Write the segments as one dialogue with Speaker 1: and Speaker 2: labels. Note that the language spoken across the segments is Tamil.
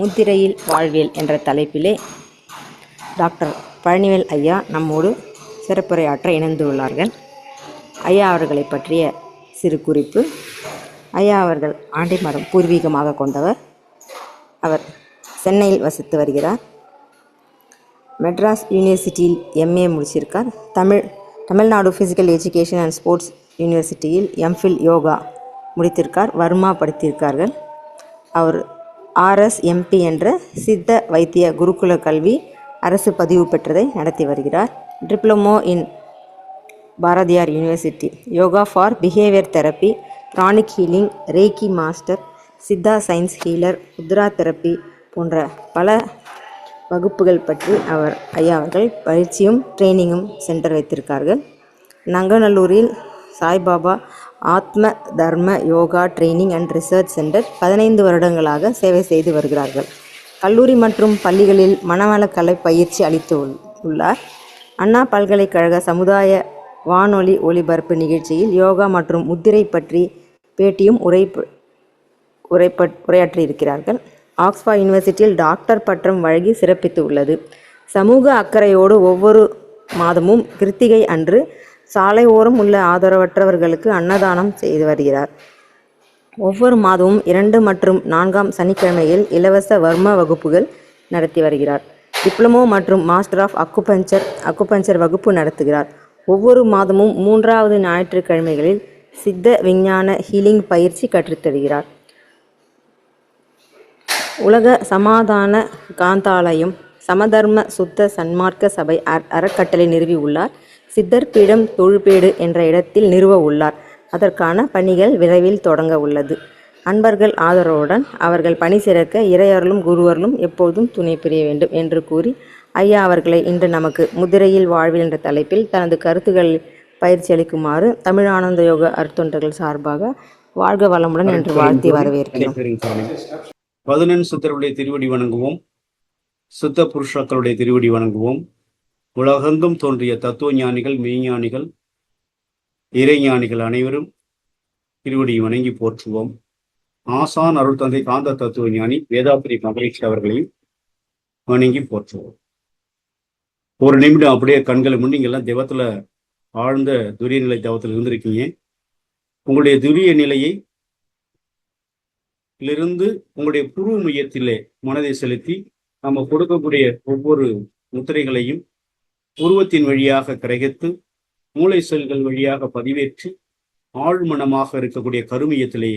Speaker 1: முத்திரையில் வாழ்வியல் என்ற தலைப்பிலே டாக்டர் பழனிவேல் ஐயா நம்மோடு சிறப்புரையாற்ற இணைந்துள்ளார்கள். ஐயா அவர்களை பற்றிய சிறு குறிப்பு. ஐயா அவர்கள் ஆண்டிமரம் பூர்வீகமாக கொண்டவர். அவர் சென்னையில் வசித்து வருகிறார். மெட்ராஸ் யூனிவர்சிட்டியில் எம்ஏ முடிச்சிருக்கார். Tamil Nadu physical education and sports யூனிவர்சிட்டியில் எம்ஃபில் யோகா முடித்திருக்கார். வர்மா படித்திருக்கார்கள். அவர் RSMP என்ற சித்த வைத்திய குருகுல கல்வி அரசு பதிவு பெற்றதை நடத்தி வருகிறார். Diploma in Bharathiyar university yoga for behaviour therapy, chronic healing, ரேக்கி master, Siddha science healer, Mudra therapy போன்ற பல வகுப்புகள் பற்றி ஐயா அவர்கள் பயிற்சியும் ட்ரைனிங்கும் சென்டர் வைத்திருக்கார்கள். நங்கநல்லூரில் சாய்பாபா ஆத்ம தர்ம yoga training and research centre 15 வருடங்களாக சேவை செய்து வருகிறார்கள். கல்லூரி மற்றும் பள்ளிகளில் மனவளக்கலை பயிற்சி அளித்து உள்ளார். அண்ணா பல்கலைக்கழக சமுதாய வானொலி ஒலிபரப்பு நிகழ்ச்சியில் யோகா மற்றும் முத்திரை பற்றி பேட்டியும் உரையாற்றியிருக்கிறார்கள். ஆக்ஸ்ஃபோர்ட் யூனிவர்சிட்டியில் டாக்டர் பட்டம் வழங்கி சிறப்பித்து உள்ளது. சமூக அக்கறையோடு ஒவ்வொரு மாதமும் கிருத்திகை அன்று சாலை ஓரம் உள்ள ஆதரவற்றவர்களுக்கு அன்னதானம் செய்து வருகிறார். ஒவ்வொரு மாதமும் 2 மற்றும் 4ஆம் சனிக்கிழமையில் இலவச வர்ம வகுப்புகள் நடத்தி வருகிறார். டிப்ளமோ மற்றும் மாஸ்டர் ஆஃப் அக்குபஞ்சர் வகுப்பு நடத்துகிறார். ஒவ்வொரு மாதமும் 3வது ஞாயிற்றுக்கிழமைகளில் சித்த விஞ்ஞான ஹீலிங் பயிற்சி கற்றுத்தருகிறார். உலக சமாதான காந்தாலயம், சமதர்ம சுத்த சன்மார்க்க சபை அறக்கட்டளை நிறுவி உள்ளார். சித்தர் பீடம் தொழுப்பேடு என்ற இடத்தில் நிறுவ உள்ளார். அதற்கான பணிகள் விரைவில் தொடங்க உள்ளது. அன்பர்கள் ஆதரவுடன் அவர்கள் பணி சிறக்க இறையருளும் குருவருளும் எப்போதும் துணை புரிய வேண்டும் என்று கூறி ஐயா அவர்களை இன்று நமக்கு முதிரையில் வாழ்வில் என்ற தலைப்பில் தனது கருத்துக்களில் பயிற்சி அளிக்குமாறு தமிழ் ஆனந்த யோக அருத்தொண்டர்கள் சார்பாக வாழ்க வளமுடன் என்று வாழ்த்தி வரவேற்கிறோம்.
Speaker 2: 11 சித்தருடைய திருவடி வணங்குவோம். சித்த புருஷர்களுடைய திருவடி வணங்குவோம். உலகெங்கும் தோன்றிய தத்துவ ஞானிகள், மெய்ஞானிகள், இறைஞானிகள் அனைவரும் திருவடி வணங்கி போற்றுவோம். ஆசான் அருள் தந்தை காந்த தத்துவ ஞானி வேதாத்திரி மகரிஷி அவர்களையும் வணங்கி போற்றுவோம். ஒரு நிமிடம் அப்படியே கண்களை முன் நீங்கள்லாம் தெய்வத்துல ஆழ்ந்த துரிய நிலை தவத்தில் இருந்திருக்கீங்க. உங்களுடைய துரிய நிலையை இருந்து உங்களுடைய பூர்வ மையத்திலே மனதை செலுத்தி நம்ம கொடுக்கக்கூடிய ஒவ்வொரு முத்திரைகளையும் உருவத்தின் வழியாக கிரகித்து மூளை செல்கள் வழியாக பதிவேற்றி ஆழ்மனமாக இருக்கக்கூடிய கருமையத்திலே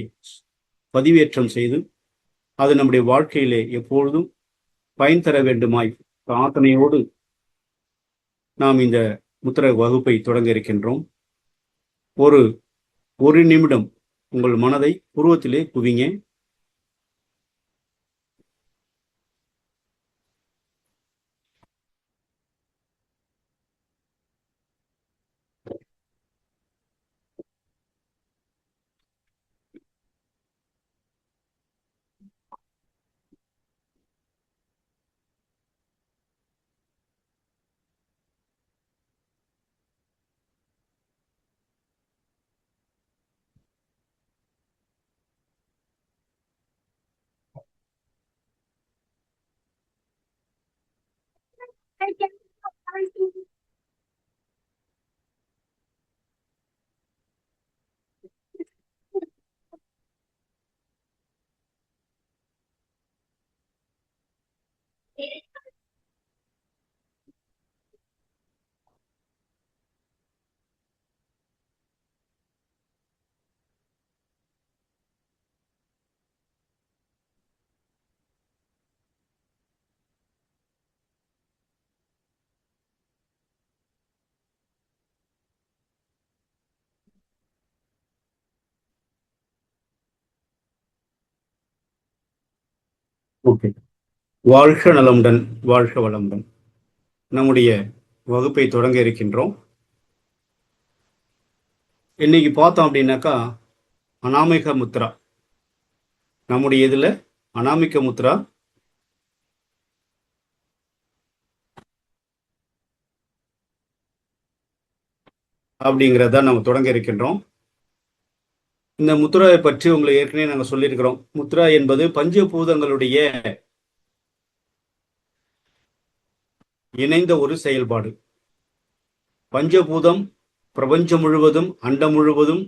Speaker 2: பதிவேற்றம் செய்து அது நம்முடைய வாழ்க்கையிலே எப்பொழுதும் பயன் தர வேண்டுமாய் பிரார்த்தனையோடு நாம் இந்த முத்திரை வகுப்பை தொடங்க இருக்கின்றோம். ஒரு நிமிடம் உங்கள் மனதை உருவத்திலே குவிங்க. ஓகே. வாழ்க நலமுடன், வாழ்க வளமுடன். நம்முடைய வகுப்பை தொடங்க இருக்கின்றோம். இன்னைக்கு பார்த்தோம் அப்படின்னாக்கா அநாமிக முத்ரா. நம்முடைய இதுல அநாமிக முத்ரா அப்படிங்கிறத நம்ம தொடங்க இருக்கின்றோம். இந்த முத்ராவை பற்றி உங்களை ஏற்கனவே நாங்கள் சொல்லியிருக்கிறோம். முத்ரா என்பது பஞ்சபூதங்களுடைய இணைந்த ஒரு செயல்பாடு. பஞ்சபூதம் பிரபஞ்சம் முழுவதும், அண்டம் முழுவதும்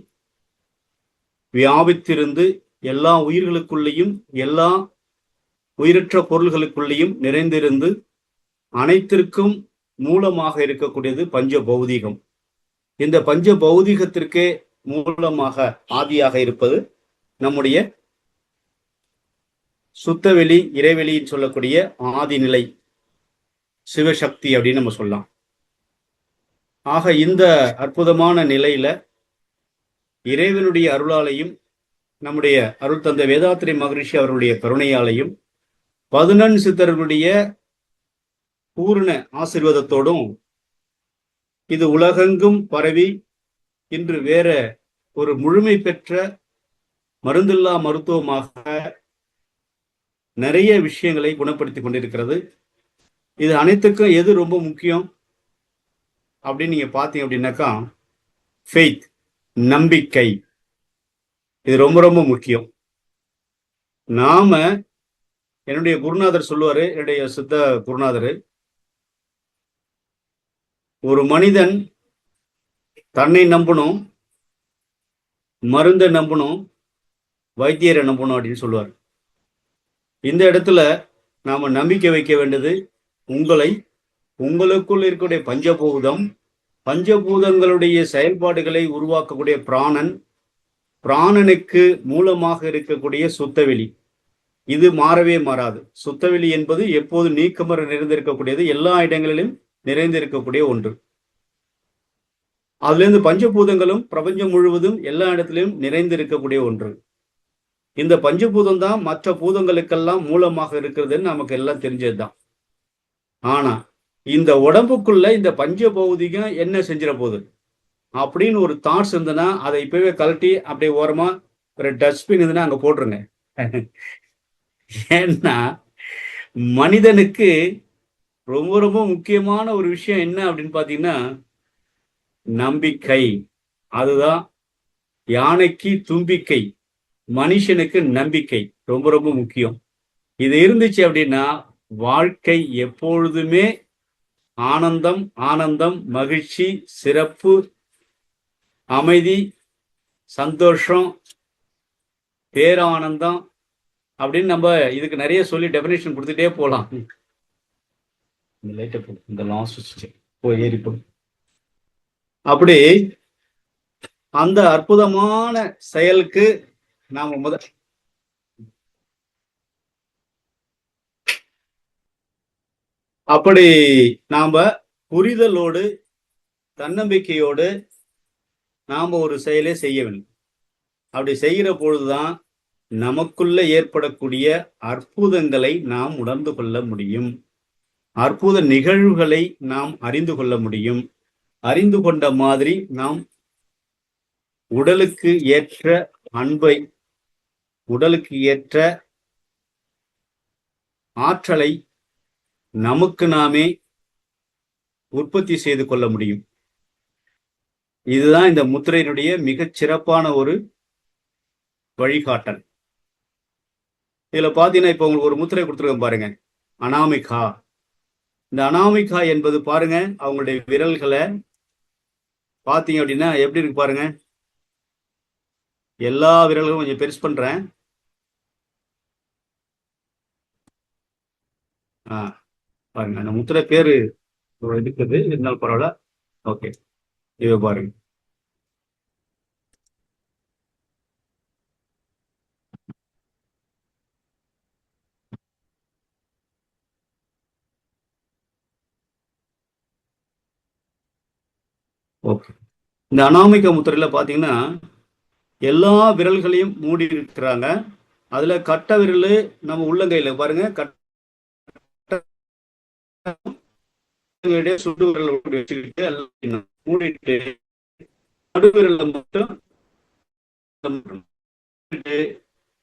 Speaker 2: வியாபித்திருந்து எல்லா உயிர்களுக்குள்ளேயும், எல்லா உயிரற்ற பொருள்களுக்குள்ளேயும் நிறைந்திருந்து அனைத்திற்கும் மூலமாக இருக்கக்கூடியது பஞ்ச பௌதீகம். இந்த பஞ்ச பௌதீகத்திற்கே மூலமாக ஆதியாக இருப்பது நம்முடைய சுத்தவெளி, இறைவெளின்னு சொல்லக்கூடிய ஆதிநிலை சிவசக்தி அப்படின்னு நம்ம சொல்லலாம். ஆக இந்த அற்புதமான நிலையில இறைவனுடைய அருளாலையும் நம்முடைய அருள் தந்தை வேதாத்திரி மகரிஷி அவருடைய கருணையாலையும் 11 சித்தர்களுடைய பூர்ண ஆசீர்வாதத்தோடும் இது உலகெங்கும் பரவி இன்று வேற ஒரு முழுமை பெற்ற மருந்தில்லா மருத்துவமாக நிறைய விஷயங்களை குணப்படுத்தி கொண்டிருக்கிறது. இது அனைத்துக்கும் எது ரொம்ப முக்கியம் அப்படின்னு நீங்க பார்த்தீங்க அப்படின்னாக்கா, ஃபெய்த், நம்பிக்கை. இது ரொம்ப ரொம்ப முக்கியம். நாம, என்னுடைய குருநாதர் சொல்லுவாரு, என்னுடைய சித்த குருநாதர், ஒரு மனிதன் தன்னை நம்பணும், மருந்தை நம்பணும், வைத்தியரை நம்பணும் அப்படின்னு சொல்லுவார். இந்த இடத்துல நாம நம்பிக்கை வைக்க வேண்டியது உங்களுக்குள் இருக்கக்கூடிய பஞ்சபூதம், பஞ்சபூதங்களுடைய செயல்பாடுகளை உருவாக்கக்கூடிய பிராணன், பிராணனுக்கு மூலமாக இருக்கக்கூடிய சுத்தவெளி. இது மாறவே மாறாது. சுத்தவெளி என்பது எப்போது நீக்கமர நிறைந்திருக்கக்கூடியது, எல்லா இடங்களிலும் நிறைந்திருக்கக்கூடிய ஒன்று. அதுல இருந்து பஞ்சபூதங்களும் பிரபஞ்சம் முழுவதும் எல்லா இடத்திலும் நிறைந்திருக்கக்கூடிய ஒன்று. இந்த பஞ்சபூதம் தான் மற்ற பூதங்களுக்கெல்லாம் மூலமாக இருக்கிறதுன்னு நமக்கு எல்லாம் தெரிஞ்சதுதான். ஆனா இந்த உடம்புக்குள்ள இந்த பஞ்ச பௌதிகம் என்ன செஞ்சிட போகுது அப்படின்னு ஒரு தாட்ஸ் இருந்ததுன்னா அதை இப்பவே கழட்டி அப்படியே ஓரமா ஒரு டஸ்ட்பின் இருந்ததுன்னா அங்க போட்டுருங்க. ஏன்னா மனிதனுக்கு ரொம்ப ரொம்ப முக்கியமான ஒரு விஷயம் என்ன அப்படின்னு பாத்தீங்கன்னா நம்பிக்கை. அதுதான் யானைக்கு தும்பிக்கை, மனுஷனுக்கு நம்பிக்கை ரொம்ப ரொம்ப முக்கியம். இது இருந்துச்சு அப்படின்னா வாழ்க்கை எப்பொழுதுமே ஆனந்தம், ஆனந்தம், மகிழ்ச்சி, சிறப்பு, அமைதி, சந்தோஷம், பேரானந்தம் அப்படின்னு நம்ம இதுக்கு நிறைய சொல்லி டெபினேஷன் கொடுத்துட்டே போலாம். இந்த லாஸ்ட் ஏறிப்போம். அப்படி அந்த அற்புதமான செயலுக்கு நாம அப்படி நாம புரிதலோடு, தன்னம்பிக்கையோடு நாம ஒரு செயலை செய்ய வேண்டும். அப்படி செய்கிற பொழுதுதான் நமக்குள்ள ஏற்படக்கூடிய அற்புதங்களை நாம் உணர்ந்து கொள்ள முடியும். அற்புத நிகழ்வுகளை நாம் அறிந்து கொள்ள முடியும். அறிந்து கொண்ட மாதிரி நாம் உடலுக்கு ஏற்ற அன்பை, உடலுக்கு ஏற்ற ஆற்றலை நமக்கு நாமே உற்பத்தி செய்து கொள்ள முடியும். இதுதான் இந்த முத்திரையினுடைய மிகச் சிறப்பான ஒரு வழிகாட்டல். இதுல பாத்தீங்கன்னா இப்ப உங்களுக்கு ஒரு முத்திரை கொடுத்துருக்கேன் பாருங்க, அனாமிகா. இந்த அனாமிகா என்பது பாருங்க, அவங்களுடைய விரல்களை பாத்தீங்க அப்படின்னா எப்படி இருக்கு பாருங்க. எல்லா விரல்களும் கொஞ்சம் பெருசு பண்றேன். பாருங்க, அந்த முத்திரை பேரு இருக்குது, இருந்தாலும் பரவாயில்ல. ஓகே, இவ பாருங்க. ஓகே, இந்த அனாமிக முத்திரையில பாத்தீங்கன்னா எல்லா விரல்களையும் மூடி இருக்கிறாங்க. அதுல கட்ட விரல் நம்ம உள்ளங்கையில பாருங்க, சுண்டு விரல் வச்சுக்கிட்டு எல்லாம் மூடிட்டு நடுவிரல்ல மட்டும்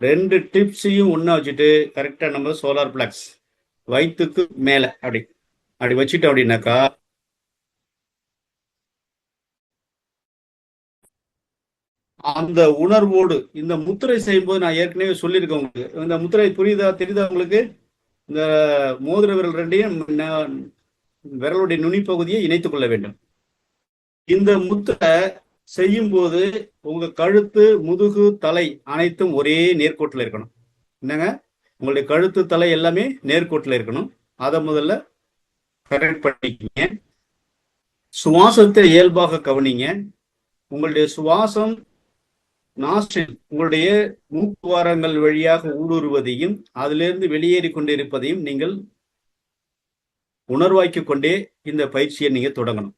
Speaker 2: 2 டிப்ஸையும் ஒண்ணா வச்சுட்டு கரெக்டா நம்ம சோலார் பிளக்ஸ் வயிற்றுக்கு மேல அப்படி அப்படி வச்சுட்டோம் அப்படின்னாக்கா அந்த உணர்வோடு இந்த முத்திரை செய்யும்போது நான் ஏற்கனவே சொல்லியிருக்கேன் உங்களுக்கு. இந்த முத்திரை புரியுதா, தெரியுதா உங்களுக்கு? இந்த மோதிர விரல் 2யும் விரலுடைய நுனிப்பகுதியை இணைத்துக் கொள்ள வேண்டும். இந்த முத்திரை செய்யும் போது உங்க கழுத்து, முதுகு, தலை அனைத்தும் ஒரே நேர்கோட்டில் இருக்கணும். என்னங்க, உங்களுடைய கழுத்து, தலை எல்லாமே நேர்கோட்டில் இருக்கணும். அதை முதல்ல கரெக்ட் பண்ணிக்கங்க. சுவாசத்தை இயல்பாக கவனிங்க. உங்களுடைய சுவாசம் நாஸ்ட்ரில், உங்களுடைய மூக்குவாரங்கள் வழியாக ஊடுருவதையும் அதிலிருந்து வெளியேறி கொண்டிருப்பதையும் நீங்கள் உணர்வாக்கிக் கொண்டே இந்த பயிற்சியை நீங்க தொடங்கணும்.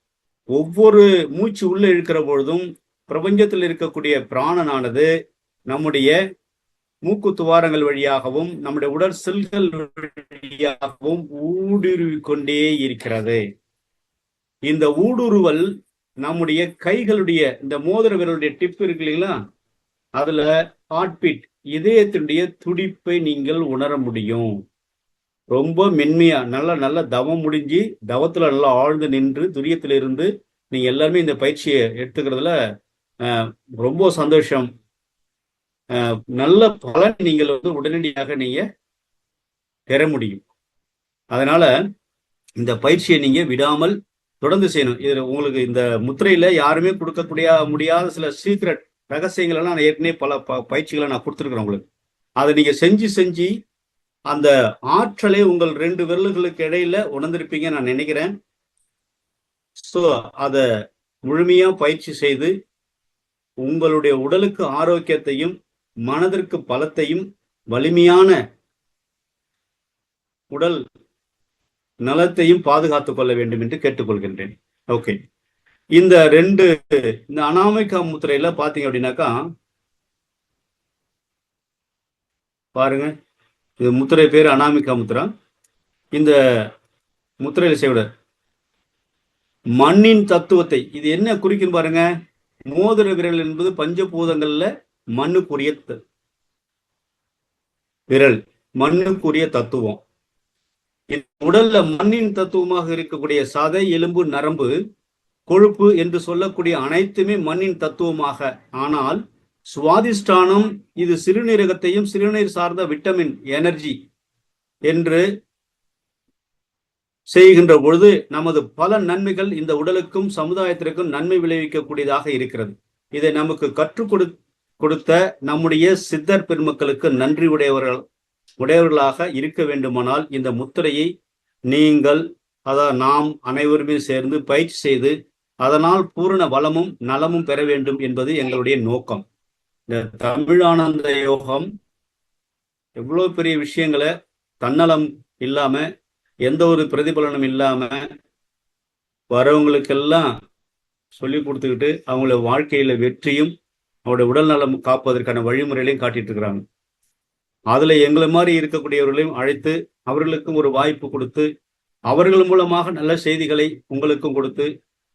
Speaker 2: ஒவ்வொரு மூச்சு உள்ள இழுக்கிற பொழுதும் பிரபஞ்சத்தில் இருக்கக்கூடிய பிராணனானது நம்முடைய மூக்கு துவாரங்கள் வழியாகவும் நம்முடைய உடல் செல்கள் வழியாகவும் ஊடுருவிக் கொண்டே இருக்கிறது. இந்த ஊடுருவல் நம்முடைய கைகளுடைய இந்த மோதிர விரலுடைய டிப் இருக்கு இல்லைங்களா, அதுல ஹார்ட் பீட், இதயத்தினுடைய துடிப்பை நீங்கள் உணர முடியும். ரொம்ப மென்மையா நல்ல தவம் முடிஞ்சு தவத்துல நல்லா ஆழ்ந்து நின்று துரியத்துல இருந்து நீங்க எல்லாருமே இந்த பயிற்சியை எடுத்துக்கிறதுல ரொம்ப சந்தோஷம். நல்ல பலன் நீங்கள் உடனடியாக நீங்க பெற முடியும். அதனால இந்த பயிற்சியை நீங்க விடாமல் தொடர்ந்து செய்யணும். இது உங்களுக்கு இந்த முத்திரையில யாருமே கொடுக்கக்கூடிய முடியாத சில சீக்ரெட் ரகசியங்கள் எல்லாம் நான் ஏற்கனவே பல பயிற்சிகளை நான் கொடுத்துருக்கிறேன் உங்களுக்கு. அதை நீங்க செஞ்சு அந்த ஆற்றலை உங்கள் 2 விரல்களுக்கு இடையில உணர்ந்திருப்பீங்க நான் நினைக்கிறேன். ஸோ அதை முழுமையா பயிற்சி செய்து உங்களுடைய உடலுக்கு ஆரோக்கியத்தையும் மனதிற்கு பலத்தையும் வலிமையான உடல் நலத்தையும் பாதுகாத்துக் கொள்ள வேண்டும் என்று கேட்டுக்கொள்கின்றேன். ஓகே, இந்த அனாமிகா முத்திரையில பாத்தீங்க அப்படின்னாக்கா பாருங்க, இது முத்திரை பேர் அனாமிகா முத்திரா. இந்த முத்திரையில செய்ய மண்ணின் தத்துவத்தை இது என்ன குறிக்கும் பாருங்க. மோதிர விரல் என்பது பஞ்சபூதங்கள்ல மண்ணுக்குரிய விரல், மண்ணுக்குரிய தத்துவம். உடல்ல மண்ணின் தத்துவமாக இருக்கக்கூடிய சதை, எலும்பு, நரம்பு, கொழுப்பு என்று சொல்லக்கூடிய அனைத்துமே மண்ணின் தத்துவமாக. ஆனால் சுவாதிஷ்டானம் இது சிறுநீரகத்தையும் சிறுநீர் சார்ந்த விட்டமின், எனர்ஜி என்று செய்கின்ற பொழுது நமது பல நன்மைகள் இந்த உடலுக்கும் சமுதாயத்திற்கும் நன்மை விளைவிக்கக்கூடியதாக இருக்கிறது. இதை நமக்கு கற்றுக் கொடுத்த நம்முடைய சித்தர் பெருமக்களுக்கு நன்றி உடையவர்களாக இருக்க வேண்டுமானால் இந்த முத்திரையை நீங்கள் நாம் அனைவருமே சேர்ந்து பயிற்சி செய்து அதனால் பூரண வளமும் நலமும் பெற வேண்டும் என்பது எங்களுடைய நோக்கம். இந்த தமிழானந்த யோகம் எவ்வளவு பெரிய விஷயங்களை தன்னலம் இல்லாம எந்த ஒரு பிரதிபலனும் இல்லாம வரவங்களுக்கெல்லாம் சொல்லி கொடுத்துக்கிட்டு அவங்கள வாழ்க்கையில வெற்றியும் அவருடைய உடல் நலம் காப்பதற்கான வழிமுறைகளையும் காட்டிட்டு இருக்கிறாங்க. அதுல எங்களை மாதிரி இருக்கக்கூடியவர்களையும் அழைத்து அவர்களுக்கும் ஒரு வாய்ப்பு கொடுத்து அவர்கள் மூலமாக நல்ல செய்திகளை உங்களுக்கும் கொடுத்து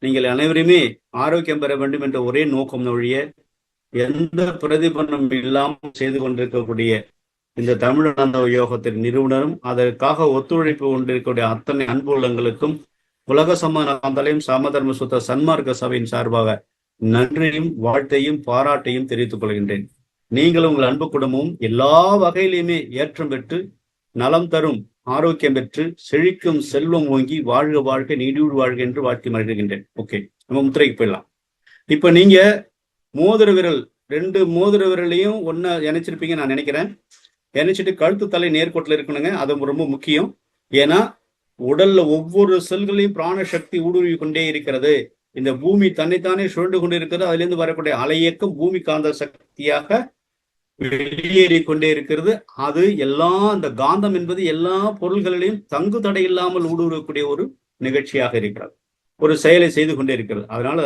Speaker 2: நீங்கள் அனைவருமே ஆரோக்கியம் பெற வேண்டும் என்ற ஒரே நோக்கம் ஒழிய எந்த பிரதிபலனும் இல்லாமல் செய்து கொண்டிருக்கக்கூடிய இந்த தமிழானந்த யோகத்தின் நிறுவனரும் அதற்காக ஒத்துழைப்பு கொண்டிருக்கக்கூடிய அத்தனை அன்பு உள்ளங்களுக்கும் உலக சமாதானம் சமதர்ம சுத்த சன்மார்க்க சபையின் சார்பாக நன்றியும் வாழ்த்தையும் பாராட்டையும் தெரிவித்துக் கொள்கின்றேன். நீங்கள் உங்கள் அன்பு குடும்பமும் எல்லா வகையிலுமே ஏற்றம் பெற்று நலம் தரும் ஆரோக்கியம் பெற்று செழிக்கும் செல்வம் ஓங்கி வாழ்க வாழ்க நீடூழ் வாழ்க என்று வாழ்த்தி மகிழ்கின்றேன். ஓகே, நம்ம முத்திரைக்கு போயிடலாம். இப்ப நீங்க மோதிர விரல் 2 மோதிர விரலையும் ஒன்னா இணைச்சிருப்பீங்க நான் நினைக்கிறேன். இணைச்சிட்டு கழுத்து தலை நேர்கோட்டில் இருக்கணுங்க. அது ரொம்ப முக்கியம். ஏன்னா உடல்ல ஒவ்வொரு செல்களையும் பிராண சக்தி ஊடுருவி கொண்டே இருக்கிறது. இந்த பூமி தன்னைத்தானே சுழண்டு கொண்டு இருக்கிறது. அதுல இருந்து வரக்கூடிய அலையக்கம் பூமி காந்த சக்தியாக வெளியேறி கொண்டே இருக்கிறது. அது அந்த காந்தம் என்பது எல்லா பொருள்களிலையும் தங்கு தடை இல்லாமல் ஊடுருவக்கூடிய ஒரு நிகழ்ச்சியாக இருக்கிறது, ஒரு செயலை செய்து கொண்டே இருக்கிறது. அதனால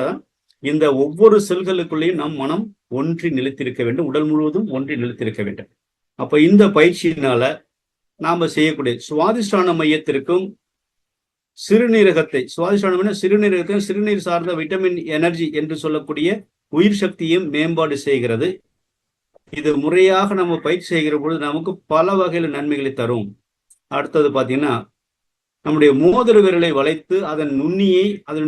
Speaker 2: இந்த ஒவ்வொரு செல்களுக்குள்ளேயும் நம் மனம் ஒன்றி நிலைத்திருக்க வேண்டும், உடல் முழுவதும் ஒன்றி நிலைத்திருக்க வேண்டும். அப்ப இந்த பயிற்சியினால நாம செய்யக்கூடிய சுவாதிஷ்டான மையத்திற்கும் சிறுநீரகத்தையும் சிறுநீர் சார்ந்த விட்டமின் எனர்ஜி என்று சொல்லக்கூடிய உயிர் சக்தியும் மேம்பாடு செய்கிறது. இது முறையாக நம்ம பயிற்சி செய்கிற பொழுது நமக்கு பல வகையில நன்மைகளை தரும். அடுத்தது பாத்தீங்கன்னா நம்முடைய மோதிர விரலை வளைத்து அதன்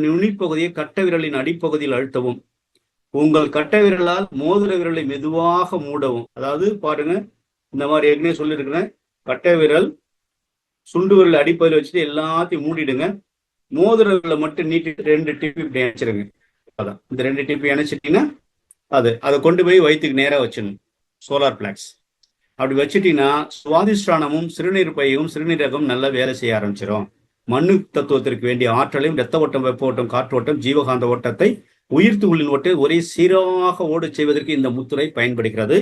Speaker 2: நுனிப்பகுதியை கட்ட விரலின் அடிப்பகுதியில் அழுத்தவும். உங்கள் கட்ட விரலால் மோதிர விரலை மெதுவாக மூடவும். அதாவது பாருங்க, இந்த மாதிரி ஏற்கனவே சொல்லியிருக்கிறேன், கட்ட விரல் சுண்டு விரல் அடிப்பகுதியில் வச்சுட்டு எல்லாத்தையும் மூடிடுங்க. மோதிரங்களை மட்டும் நீட்டிட்டு 2 டிபி இப்படி இணைச்சிருங்க. அதான் இந்த 2 டிபி இணைச்சிட்டீங்கன்னா அதை கொண்டு போய் வயிற்றுக்கு நேரா வச்சிடணும். சோலார் பிளாக்ஸ் அப்படி வச்சுட்டீங்கன்னா சுவாதிஷ்டானமும் சிறுநீர் பையும் சிறுநீரகம் நல்லா வேலை செய்ய ஆரம்பிச்சிடும். மண்ணு தத்துவத்திற்கு வேண்டிய ஆற்றலையும் ரத்த ஓட்டம், வெப்ப ஓட்டம், காற்று ஓட்டம், ஜீவகாந்த ஓட்டத்தை, உயிர்த்துகளின் ஓட்டத்தை ஒரே சீராக ஓட செய்வதற்கு இந்த முத்திரை பயன்படுகிறது.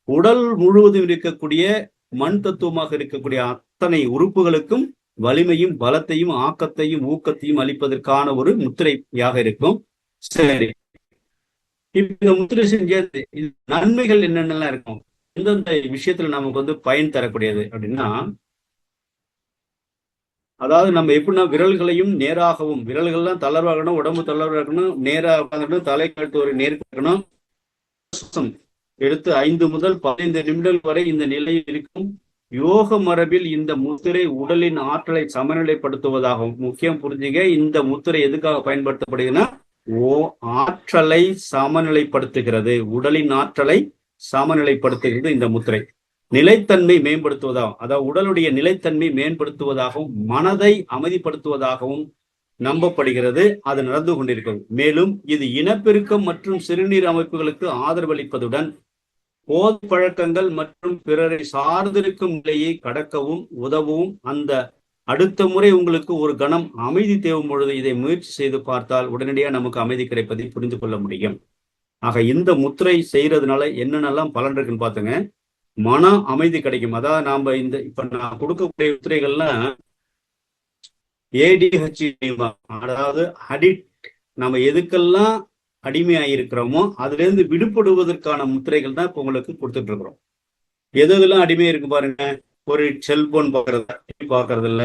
Speaker 2: உடல் முழுவதும் இருக்கக்கூடிய மண் தத்துவமாக இருக்கக்கூடிய அத்தனை உறுப்புகளுக்கும் வலிமையும் பலத்தையும் ஆக்கத்தையும் ஊக்கத்தையும் அளிப்பதற்கான ஒரு முத்திரையாக இருக்கும். சரி, இப்ப இந்த முத்திரை செஞ்ச நன்மைகள் என்னென்னலாம் இருக்கும், எந்தெந்த விஷயத்துல நமக்கு பயன் தரக்கூடியது அப்படின்னா, அதாவது நம்ம எப்படின்னா விரல்களையும் நேராகவும், விரல்கள்லாம் தளர்வாகணும், உடம்பு தளர்வாக இருக்கணும், நேராக உட்காந்துக்கணும், தலை கழுத்து ஒரு நேர்க்க இருக்கணும். எடுத்து 5 முதல் 15 நிமிடங்கள் வரை இந்த நிலையில் இருக்கும். யோக மரபில் இந்த முத்திரை உடலின் ஆற்றலை சமநிலைப்படுத்துவதாகும். முக்கியம் புரிஞ்சுங்க, இந்த முத்திரை எதுக்காக பயன்படுத்தப்படுதுன்னா ஆற்றலை சமநிலைப்படுத்துகிறது, உடலின் ஆற்றலை சமநிலைப்படுத்துகிறது இந்த முத்திரை. நிலைத்தன்மை மேம்படுத்துவதாகவும், அதாவது உடலுடைய நிலைத்தன்மை மேம்படுத்துவதாகவும் மனதை அமைதிப்படுத்துவதாகவும் நம்பப்படுகிறது. அது நடந்து கொண்டிருக்கிறது. மேலும் இது இனப்பெருக்கம் மற்றும் சிறுநீர் அமைப்புகளுக்கு ஆதரவளிப்பதுடன் போதை பழக்கங்கள் மற்றும் பிறரை சார்ந்திருக்கும் நிலையை கடக்கவும் உதவும். அந்த அடுத்த முறை உங்களுக்கு ஒரு கணம் அமைதி தேவும் பொழுது இதை முயற்சி செய்து பார்த்தால் உடனடியாக நமக்கு அமைதி கிடைப்பதை புரிந்து கொள்ள முடியும். ஆக இந்த முத்திரை செய்யறதுனால என்னென்னலாம் பலன் இருக்குன்னு பார்த்துங்க. மன அமைதி கிடைக்கும். அதாவது நாம இப்ப நான் கொடுக்கக்கூடிய முத்திரைகள்லாம் ADHD, அதாவது அடிக்ட், நம்ம எதுக்கெல்லாம் அடிமையாயிருக்கிறோமோ அதுல இருந்து விடுபடுவதற்கான முத்திரைகள் தான் இப்ப உங்களுக்கு கொடுத்துட்டு இருக்கிறோம். எதெல்லாம் அடிமையா இருக்கு பாருங்க. ஒரு செல்போன் பாக்குறது இல்ல,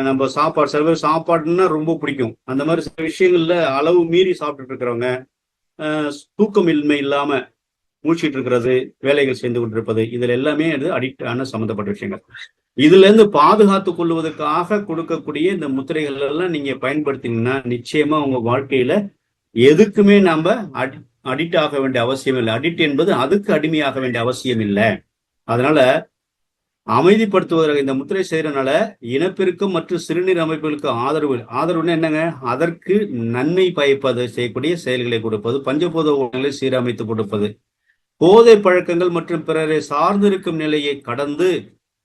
Speaker 2: நம்ம சாப்பாடு, சில பேர் சாப்பாடுன்னா ரொம்ப பிடிக்கும், அந்த மாதிரி சில விஷயங்கள்ல அளவு மீறி சாப்பிட்டுட்டு இருக்கிறவங்க, தூக்கமின்மை இல்லாம மூச்சிட்டு இருக்கிறது, வேலைகள் செய்து கொண்டிருப்பது, இதுல எல்லாமே அடிக்ட் ஆன சம்பந்தப்பட்ட விஷயங்கள். இதுல இருந்து பாதுகாத்து கொள்வதற்காக கொடுக்கக்கூடிய இந்த முத்திரைகள் எல்லாம் நீங்க பயன்படுத்தினீங்கன்னா நிச்சயமா உங்க வாழ்க்கையில எதுக்குமே நம்ம அடிக்ட் ஆக வேண்டிய அவசியம் இல்லை. அடிக்ட் என்பது அதுக்கு அடிமையாக வேண்டிய அவசியம் இல்லை. அதனால அமைதிப்படுத்துவதற்கு இந்த முத்திரை செய்யறதுனால இனப்பெருக்கம் மற்றும் சிறுநீர் அமைப்புகளுக்கு ஆதரவுன்னு என்னங்க, அதற்கு நன்மை பயப்பது செய்யக்கூடிய செயல்களை கொடுப்பது, பஞ்சபூத உணவுகளை சீரமைத்து கொடுப்பது, போதை பழக்கங்கள் மற்றும் பிறரை சார்ந்திருக்கும் நிலையை கடந்து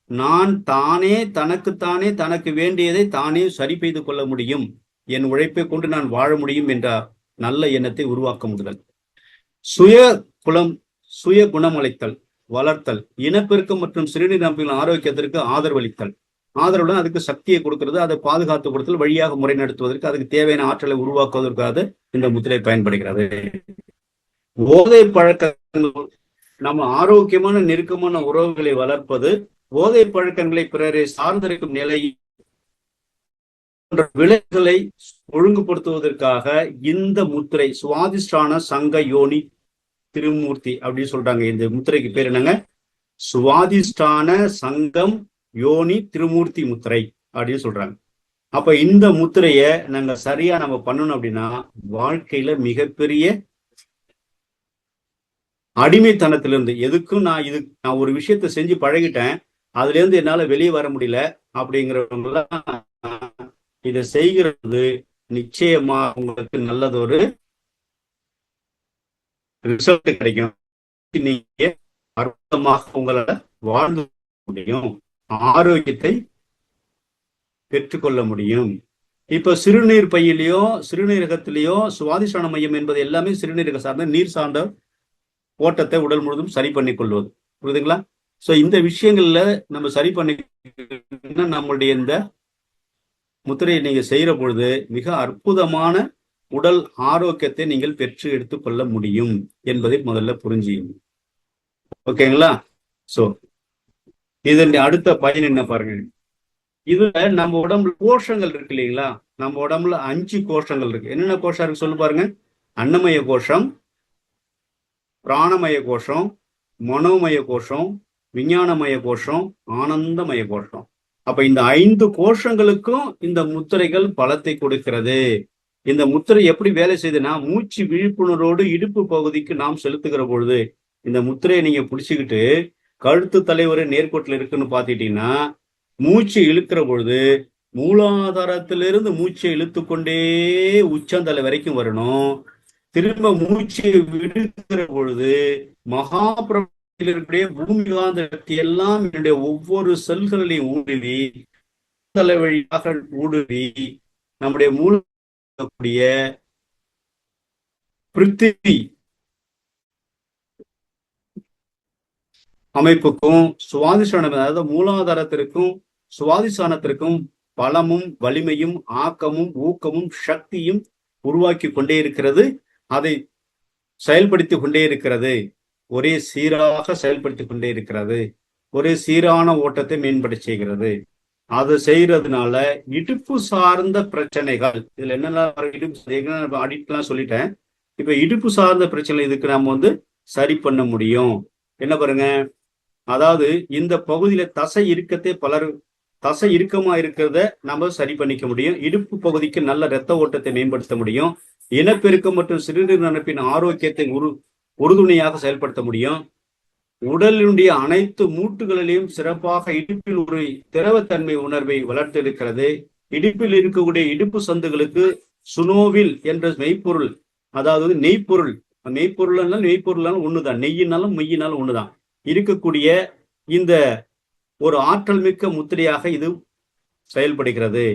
Speaker 2: நான் தானே தனக்குத்தானே தனக்கு வேண்டியதை தானே சரி செய்து கொள்ள முடியும், என் உழைப்பை கொண்டு நான் வாழ முடியும் என்ற நல்ல எண்ணத்தை உருவாக்க முடிதல், சுய குணமளித்தல், வளர்த்தல், இனப்பெருக்கம் மற்றும் சிறுநீர் அமைப்புகளின் ஆரோக்கியத்திற்கு ஆதரவளித்தல், ஆதரவுடன் அதுக்கு சக்தியை கொடுக்கிறது, அதை பாதுகாத்து கொடுத்தல், வழியாக முறை நடத்துவதற்கு அதுக்கு தேவையான ஆற்றலை உருவாக்குவதற்காக இந்த முத்திரை பயன்படுகிறது. போதை பழக்கங்கள், நம்ம ஆரோக்கியமான நெருக்கமான உறவுகளை வளர்ப்பது, போதை பழக்கங்களை பிறரை சார்ந்திருக்கும் நிலை போன்ற விளைவுகளை ஒழுங்குபடுத்துவதற்காக இந்த முத்திரை சுவாதிஷ்டான சங்க யோனி திருமூர்த்தி அப்படின்னு சொல்றாங்க. இந்த முத்திரைக்கு பேர் என்னங்க, சுவாதிஷ்டான சங்கம் யோனி திருமூர்த்தி முத்திரை அப்படின்னு சொல்றாங்க. அப்ப இந்த முத்திரைய நாங்க சரியா நம்ம பண்ணணும் அப்படின்னா வாழ்க்கையில மிகப்பெரிய அடிமைத்தனத்திலிருந்து, எதுக்கும் நான் ஒரு விஷயத்த செஞ்சு பழகிட்டேன், அதுல இருந்து என்னால வெளியே வர முடியல அப்படிங்கிறவங்கலாம் இதை செய்கிறது நிச்சயமா உங்களுக்கு நல்லதொரு ரிசல்ட் கிடைக்கும். நீங்க அற்புதமாக உங்களால வாழ்ந்து முடியும், ஆரோக்கியத்தை பெற்றுக்கொள்ள முடியும். இப்ப சிறுநீர் பையிலையோ சிறுநீரகத்திலேயோ சுவாதிஷ்டான மையம் என்பது எல்லாமே சிறுநீரக சார்ந்த நீர் சார்ந்த ஓட்டத்தை உடல் முழுவதும் சரி பண்ணி கொள்வது, புரியுதுங்களா? சோ இந்த விஷயங்கள்ல நம்ம சரி பண்ணி நம்மளுடைய இந்த முத்திரையை நீங்க செய்யற பொழுது மிக அற்புதமான உடல் ஆரோக்கியத்தை நீங்கள் பெற்று எடுத்துக் கொள்ள முடியும் என்பதை முதல்ல புரிஞ்சுங்க. ஓகேங்களா? சோ இதன் அடுத்த பயன் என்ன பாருங்க. இதுல நம்ம உடம்புல கோஷங்கள் இருக்கு இல்லைங்களா, நம்ம உடம்புல 5 கோஷங்கள் இருக்கு. என்னென்ன கோஷம் இருக்கு சொல்லு பாருங்க. அன்னமய கோஷம், பிராணமய கோஷம், மனோமய கோஷம், விஞ்ஞானமய கோஷம், ஆனந்தமய கோஷம். அப்ப இந்த 5 கோஷங்களுக்கும் இந்த முத்திரைகள் பலத்தை கொடுக்கிறது. இந்த முத்திரை எப்படி வேலை செய்யுதுன்னா, மூச்சு விழிப்புணர்வோடு இடுப்பு பகுதிக்கு நாம் செலுத்துகிற பொழுது இந்த முத்திரையை நீங்க பிடிச்சுக்கிட்டு கழுத்து தலைவரை நேர்கோட்டில் இருக்குன்னு பாத்துட்டீங்கன்னா, மூச்சு இழுக்கிற பொழுது மூலாதாரத்திலிருந்து மூச்சை இழுத்துக்கொண்டே உச்சந்தலை வரைக்கும் வரணும். திரும்ப மூச்சை விடுக்கிற பொழுது மகாபிரபஞ்சத்தில் இருக்கக்கூடிய பூமி காந்த சக்தி எல்லாம் என்னுடைய ஒவ்வொரு செல்களையும் ஊடுருவி தலை வழியாக ஊடுருவி நம்முடைய மூலக்கூடிய பிருத்திவி அமைப்புக்கும் சுவாதிஷ்டானம், அதாவது மூலாதாரத்திற்கும் சுவாதிஷ்டானத்திற்கும் பலமும் வலிமையும் ஆக்கமும் ஊக்கமும் சக்தியும் உருவாக்கி கொண்டே இருக்கிறது. அதை செயல்படுத்தி கொண்டே இருக்கிறது. ஒரே சீராக செயல்படுத்தி கொண்டே இருக்கிறது. ஒரே சீரான ஓட்டத்தை மேம்பட செய்கிறது. அது செய்யறதுனால இடுப்பு சார்ந்த பிரச்சனைகள், இதுல என்னென்ன அடிக்கலாம் சொல்லிட்டேன். இப்ப இடுப்பு சார்ந்த பிரச்சனை இதுக்கு நம்ம சரி பண்ண முடியும். என்ன பாருங்க, அதாவது இந்த பகுதியில தசை இறுக்கமா இருக்கிறத நம்ம சரி பண்ணிக்க முடியும். இடுப்பு பகுதிக்கு நல்ல இரத்த ஓட்டத்தை மேம்படுத்த முடியும். இனப்பெருக்கம் மற்றும் சிறுநீர் அமைப்பின் ஆரோக்கியத்தை உறுதுணையாக செயல்படுத்த முடியும். உடலினுடைய அனைத்து மூட்டுகளிலையும் சிறப்பாக இடுப்பில் ஒரு திரவத்தன்மை உணர்வை வளர்த்தெடுக்கிறது. இடுப்பில் இருக்கக்கூடிய இடுப்பு சந்துகளுக்கு சுனோவில் என்ற மெய்ப்பொருள், அதாவது மெய்ப்பொருள்னாலும் ஒண்ணுதான், நெய்யினாலும் மெய்யினாலும் ஒண்ணுதான் இருக்கக்கூடிய இந்த ஒரு ஆற்றல் மிக்க முத்திரையாக இது செயல்படுகிறது.